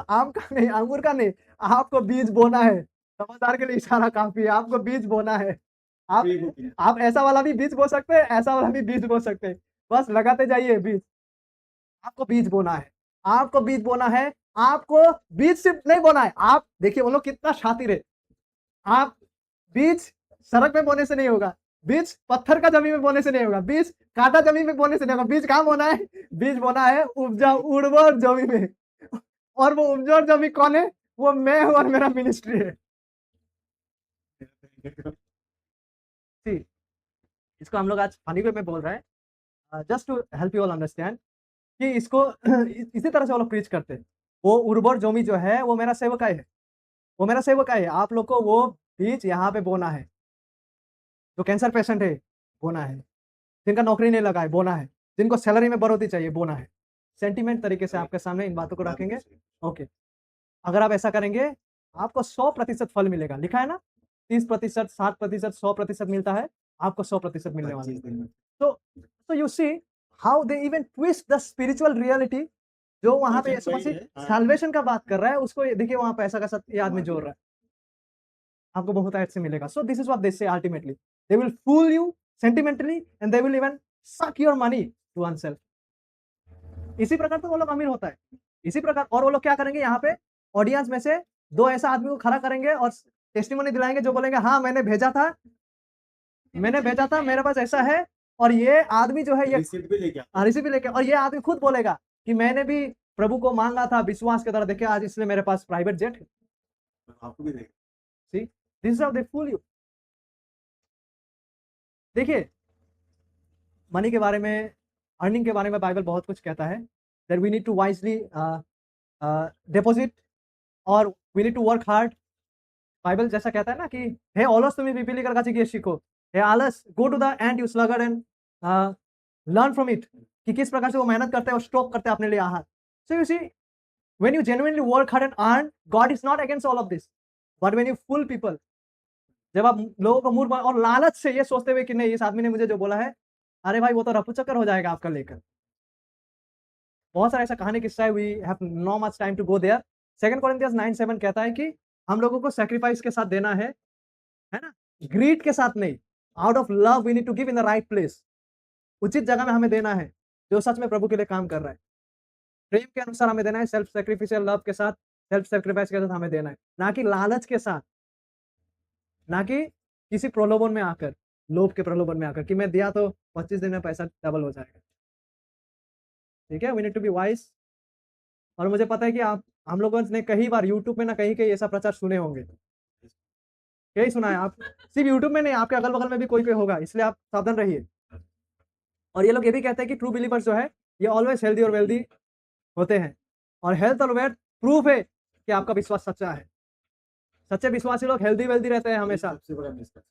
[SPEAKER 1] आम का नहीं, अंगूर का नहीं, आपको बीज बोना है. समझदार के लिए इशारा काफी है. आपको बीज बोना है. आप ऐसा वाला भी बीज बो सकते हैं, ऐसा वाला भी बीज बो सकते हैं. बस लगाते जाइए बीज. आपको बीज बोना है. आपको बीज बोना है. आपको बीज सिर्फ नहीं बोना है. आप देखिए वो लोग कितना शातिर है. आप बीज सड़क पे बोने से नहीं होगा. बीज पत्थर का जमीन में बोने से नहीं होगा. बीज कांटा जमीन में बोने से नहीं होगा. बीज कहाँ बोना है? बीज बोना है उपजाऊ उर्वर जमीन में. और वो उपजाऊ जमीन कौन है? वो मैं हूं और मेरा मिनिस्ट्री है. See, इसको हम लोग आज फनी वे में बोल रहे हैं just to help you all understand कि इसको इसी तरह से वो लोग प्रीच करते हैं. वो उर्वर जमी जो है वो मेरा सेवकाई है. वो मेरा सेवकाई है. आप लोग को वो बीज यहाँ पे बोना है. जो कैंसर पेशेंट है बोना है. जिनका नौकरी नहीं लगा है बोना है. जिनको सैलरी में बढ़ोतरी चाहिए बोना है. सेंटिमेंट तरीके से आपके सामने इन बातों को रखेंगे. ओके, अगर आप ऐसा करेंगे आपको 100% फल मिलेगा. लिखा है ना 30%, 60%, 100% मिलता है. आपको 100% मिलने वाला है. तो you see how they even twist the spiritual reality. जो वहां पे यीशु मसीह सैल्वेशन का बात कर रहा है उसको देखिए वहां पैसा का साथ ये आदमी जोड़ रहा है. आपको बहुत ऐड से मिलेगा. So this is what they say ultimately they will fool you sentimentally and they will even suck your money to oneself. इसी प्रकार तो वो लोग अमीर होता है. इसी प्रकार और वो लोग क्या करेंगे यहाँ पे ऑडियंस में से 2 ऐसा आदमी को खड़ा करेंगे और टेस्टिमोनी दिलाएंगे जो बोलेंगे हाँ मैंने भेजा था, मेरे पास ऐसा है. और ये आदमी जो है ये
[SPEAKER 2] रिसीप्ट भी लेके
[SPEAKER 1] रिसीप्ट भी लेके और ये आदमी खुद बोलेगा कि मैंने भी प्रभु को मांगा था विश्वास के द्वारा. देखिए आज इसलिए मेरे पास प्राइवेट जेट है.
[SPEAKER 2] आपको भी देगा.
[SPEAKER 1] See this is how they fool you. देखिए मनी के बारे में अर्निंग के बारे में बाइबल बहुत कुछ कहता है. That we need to wisely deposit और we need to work hard. Bible जैसा कहता है ना कि हे ऑलस तुम्हें विपिली कर काची सीखो. हे आलस go to the ant you sluggard and learn from it. कि किस प्रकार से वो मेहनत करते हैं और स्टॉक करते हैं अपने लिए आहार. सो you see when you genuinely work hard and earn God is not against all of this. But when you full people, जब आप लोगों को मूड और लालच से ये सोचते हुए कि नहीं इस आदमी ने मुझे जो बोला है, अरे भाई वो तो रफू चक्कर हो जाएगा आपका लेकर. बहुत सारा ऐसा कहानी किस्सा है. We have no much time to go there. 2 Corinthians 9:7 कहता है कि हम लोगों को सैक्रिफाइस के साथ देना है ना, ग्रीड के साथ नहीं. Out of love we need to give in the right place. उचित जगह में हमें देना है जो सच में प्रभु के लिए काम कर रहा है. प्रेम के अनुसार हमें देना है. सेल्फ सैक्रिफिशियल लव के साथ, सेल्फ सैक्रिफाइस के साथ हमें देना है. ना कि लालच के साथ, ना कि किसी प्रलोभन में आकर, लोभ के प्रलोभन में आकर कि मैं दिया तो 25 दिन में पैसा डबल हो जाएगा. ठीक है, we need to be wise. और मुझे पता है कि हम लोगों ने कई बार यूट्यूब में ना कहीं ऐसा प्रचार सुने होंगे. यही सुना है. आप सिर्फ यूट्यूब में नहीं, आपके अगल बगल में भी कोई होगा. इसलिए आप सावधान रहिए. और ये लोग ये भी कहते हैं कि ट्रू बिलीवर्स जो है ये ऑलवेज हेल्दी और वेल्दी होते हैं. और हेल्थ और वेल्थ प्रूफ है कि आपका विश्वास सच्चा है. सच्चे विश्वासी लोग हेल्दी वेल्दी रहते हैं हमेशा.
[SPEAKER 2] सबसे बड़ा मिस्टेक.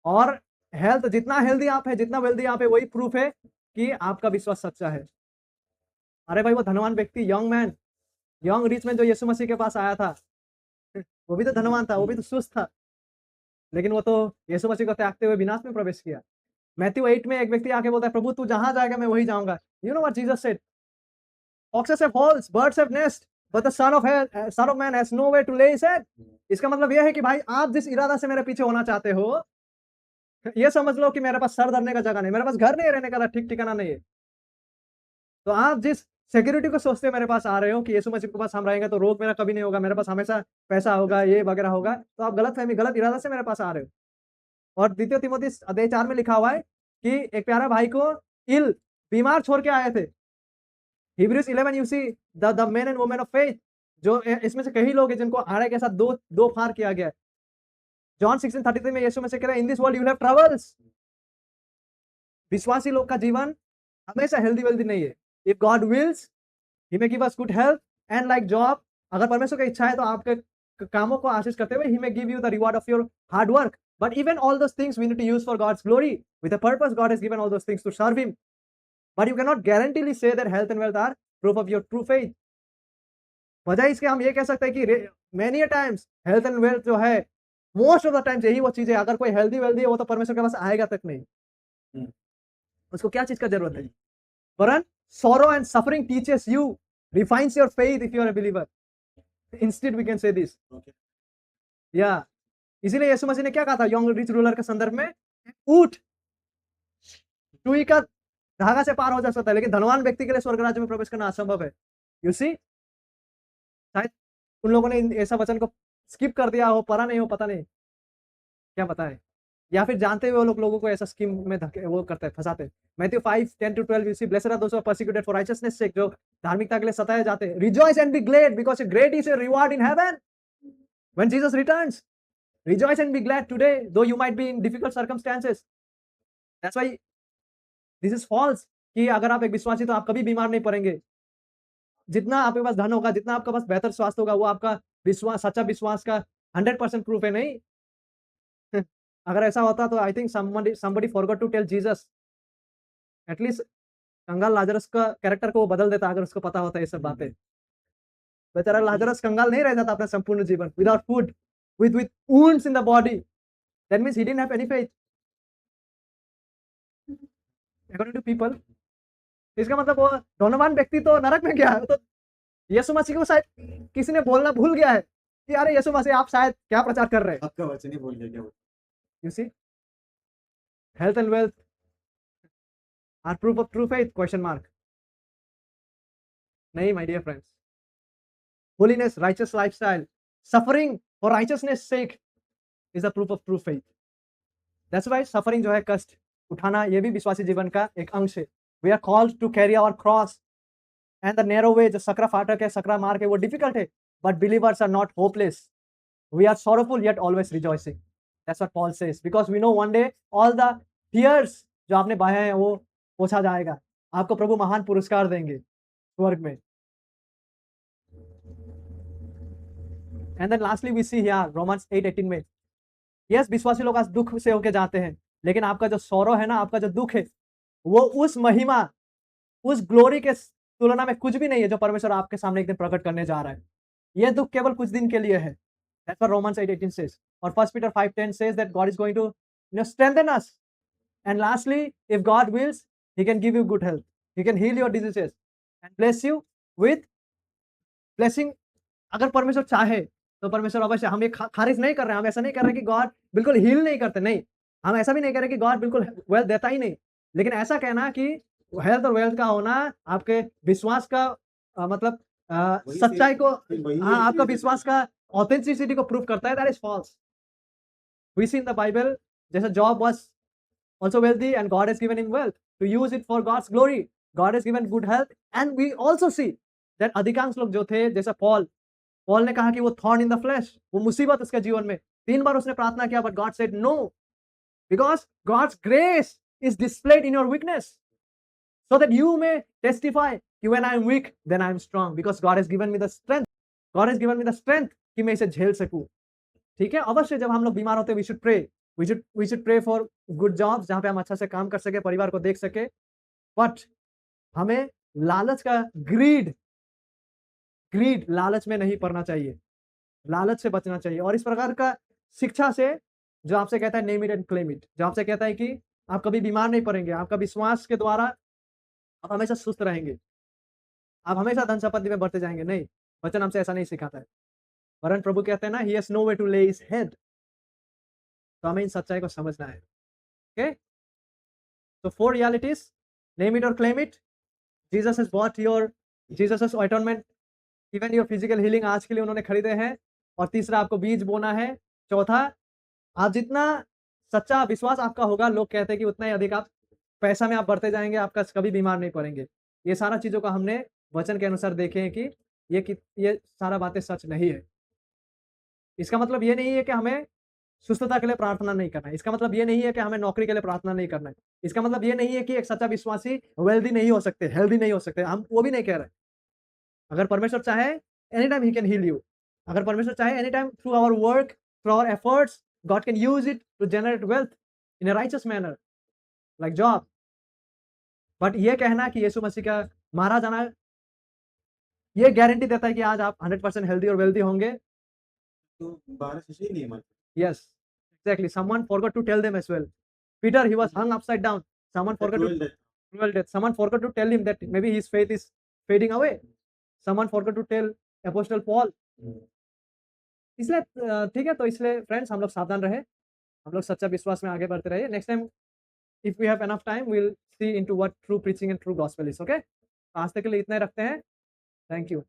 [SPEAKER 1] और हेल्थ जितना हेल्दी आप है, जितना वेल्दी आप है, वही प्रूफ है कि आपका विश्वास सच्चा है. अरे भाई वो धनवान व्यक्ति, young man, young rich man जो यीशु मसीह के पास आया था, वो भी तो धनवान था, वो भी तो सुस्त था, लेकिन वो तो यीशु मसीह को त्यागते हुए विनाश में प्रवेश किया. मैथ्यू 8 में एक व्यक्ति आके बोलता है प्रभु तू जहां जाएगा मैं वही जाऊंगा. You know what Jesus said? Foxes have holes, birds have nests, but the son of man has nowhere to lay his head. इसका मतलब यह है कि भाई आप जिस इरादा से मेरे पीछे होना चाहते हो, ये समझ लो कि मेरे पास सर धरने का जगह नहीं, मेरे पास घर नहीं, रहने का ठीक ठिकाना नहीं है. तो आप जिस सिक्योरिटी को सोचते हो मेरे पास आ रहे हो कि यीशु मसीह के पास हम रहेंगे तो रोग मेरा कभी नहीं होगा, मेरे पास हमेशा पैसा होगा, ये वगैरह होगा, तो आप गलत इरादा से मेरे पास आ रहे हो. और 2 तीमुथियुस अध्याय 4 में लिखा हुआ है कि एक प्यारा भाई को बीमार छोड़ के आए थे. Hebrews 11 you see the men and women of faith, जो इसमें से कई लोग हैं जिनको आड़े के साथ दो फार किया गया है. जॉन 16:33 में यीशु मसीह कह रहे हैं in this world you will have troubles. विश्वासी लोग का जीवन हमेशा हेल्दी वेल्दी नहीं है. If God wills he may give us good health and like Job, अगर परमेश्वर की इच्छा है तो आपके कामों को आशीष करते हुए ही may give you the reward of your hard work. But even all those things we need to use for God's glory with a purpose. God has given all those things to serve him. But you cannot guaranteely say that health and wealth are proof of your true faith. वजह इसके हम ये कह सकते हैं कि many times health and wealth जो है, मोस्ट ऑफ द टाइम्स यही वो चीज है। अगर कोई हेल्दी वेल्दी है वो तो परमेश्वर के पास आएगा तक नहीं।
[SPEAKER 2] हम्म,
[SPEAKER 1] उसको क्या चीज का जरूरत है? वरन sorrow and suffering teaches you, refines your faith if you are a believer. Instead we can say this.
[SPEAKER 2] okay.
[SPEAKER 1] या इसीलिए यीशु मसीह ने क्या कहा था यंग रिच रूलर के संदर्भ में? उठ, सुई का धागा से पार हो जा सकता है, लेकिन धनवान व्यक्ति के लिए स्वर्ग राज्य में प्रवेश करना असंभव है। यू सी, शायद उन लोगों ने ऐसा वचन को स्किप कर दिया हो, पढ़ा नहीं हो, पता नहीं, क्या पता है, या फिर जानते हुए वो लोगों को ऐसा स्कीम में धके वो करते हैं, फंसाते हैं। Matthew 5:10-12 you see, blessed are those who are persecuted for righteousness sake, जो धार्मिकता के लिए सताए जाते हैं। Rejoice and be glad because great is your reward in heaven when Jesus returns. Rejoice and be glad today though you might be in difficult circumstances. That's why this is false कि अगर आप एक विश्वासी तो आप कभी बीमार नहीं पड़ेंगे। जितना आपके पास धन होगा, जितना आपके पास बेहतर स्वास्थ्य होगा, वो आपका विश्वास, सच्चा विश्वास का 100% प्रूफ है नहीं। अगर ऐसा होता तो I think somebody forgot to tell Jesus, at least कंगाल लाजरस का कैरेक्टर को वो बदल देता अगर उसको पता होता ये सब बातें। बेचारा लाजरस कंगाल नहीं रह जाता अपना संपूर्ण जीवन without food, with wounds in the body. That means he didn't have any faith according to people. इसका मतलब वो धनवान व्यक्ति तो नरक में गया है। तो यीशु मसीह को शायद किसी ने बोलना भूल गया है कि अरे यीशु मसीह आप शायद क्या प्रचार कर रहे हैं।
[SPEAKER 2] आपका वचन ही बोल गया क्या?
[SPEAKER 1] You see, health and wealth are proof of true faith? Question mark. नहीं, my dear friends. Holiness, righteous lifestyle, suffering for righteousness sake is a proof of true faith. That's why suffering जो है, कष्ट उठाना, ये भी विश्वासी जीवन का एक अंश है। We are called to carry our cross and the narrow way, जो सकरा फाटक है, सकरा मार्ग है, वो difficult है, but believers are not hopeless. We are sorrowful yet always rejoicing. That's what Paul says, because we know one day all the tears जो आपने बहाए हैं वो पोंछा जाएगा। आपको प्रभु महान पुरस्कार देंगे स्वर्ग में। And then lastly we see here Romans 8:18 में, yes, विश्वासी लोग आज दुख से होके जाते हैं, लेकिन आपका जो सौरव है ना, आपका जो दुख है, वो उस महिमा, उस ग्लोरी के तुलना में कुछ भी नहीं है जो परमेश्वर आपके सामने एक दिन प्रकट करने जा रहा है। ये दुख केवल कुछ दिन के लिए है। That's what Romans 8:18 says. Or 1 Peter 5:10 says that God is going to, strengthen us. And lastly, if God wills, He can give you good health. He can heal your diseases and bless you with blessing. अगर परमेश्वर चाहे तो परमेश्वर अवश्य, हम ये खारिज नहीं कर रहे हैं, हम ऐसा नहीं कर रहे कि गॉड बिल्कुल हील नहीं करते, नहीं, हम ऐसा भी नहीं कर रहे कि गॉड बिल्कुल वेल्थ देता ही नहीं, लेकिन ऐसा कहना कि हेल्थ और वेल्थ का होना आपके विश्वास का मतलब सच्चाई को, हाँ, आपका विश्वास का ऑथेंटिसिटी को प्रूव करता है। That is false. We see in the Bible, जैसे Job was also wealthy and God has given him wealth to use it for God's glory. God has given good health, and we also see that अधिकांश लोग जो थे, जैसा Paul ने कहा कि वो थॉर्न इन द फ्लैश, वो मुसीबत उसके जीवन में, 3 बार उसने प्रार्थना किया, but God said no, because God's grace is displayed in your weakness, so that you may testify कि when I am weak then I am strong, because God has given me the strength, God has given me the strength कि मैं इसे झेल सकूं। ठीक है, अवश्य जब हम लोग बीमार होते हैं, we should pray, we should pray for good jobs जहां पे हम अच्छा से काम कर सके, परिवार को देख सके, बट हमें लालच का ग्रीड लालच में नहीं पड़ना चाहिए, लालच से बचना चाहिए। और इस प्रकार का शिक्षा से जो आपसे कहता है name it and claim it, जो आपसे कहता है कि आप कभी बीमार नहीं पड़ेंगे, आपका विश्वास के द्वारा आप हमेशा सुस्त रहेंगे, आप हमेशा धन संपत्ति में बढ़ते जाएंगे, नहीं, वचन हमसे ऐसा नहीं सिखाता है। वरन प्रभु कहते हैं ना, he has no way to lay his head. तो हमें इन सच्चाई को समझना है। ओके, तो 4 रियलिटीज, नेम इट और claim it, Jesus has bot your, Jesus has atonement, even your physical healing आज के लिए उन्होंने खरीदे हैं। और तीसरा, आपको बीज बोना है। चौथा, आप जितना सच्चा विश्वास आपका होगा, लोग कहते हैं कि उतना ही अधिक आप पैसा में आप बढ़ते जाएंगे, आपका कभी बीमार नहीं पड़ेंगे। ये सारा चीजों का हमने वचन के अनुसार देखे हैं कि ये सारा बातें सच नहीं है। इसका मतलब ये नहीं है कि हमें सुस्तता के लिए प्रार्थना नहीं करना है, इसका मतलब ये नहीं है कि हमें नौकरी के लिए प्रार्थना नहीं करना है, इसका मतलब ये नहीं है कि एक सच्चा विश्वासी वेल्दी नहीं हो सकते, हेल्दी नहीं हो सकते, हम वो भी नहीं कह रहे। अगर परमेश्वर चाहे any time he can heal you, अगर परमेश्वर चाहे any time through our work, through our efforts, God can use it to generate wealth in a righteous manner like Job. But ये कहना कि यीशु मसीह का मारा जाना, ये गारंटी देता है कि आज आप 100% हेल्दी और वेल्दी होंगे।
[SPEAKER 2] तो 12 शिष्य ही नहीं है
[SPEAKER 1] Yes, exactly. Someone forgot to tell them as well. Peter, he was hung upside down. Someone forgot to cruel death. Someone forgot to tell him that maybe his faith is fading away. Someone forgot to tell Apostle Paul. इसलिए ठीक है, तो इसलिए friends हम लोग सावधान रहे, हम लोग सच्चा विश्वास में आगे बढ़ते रहिए। Next time if we have enough time we will see into what true preaching and true gospel is. Okay, आज तक के लिए इतना ही रखते हैं। Thank you.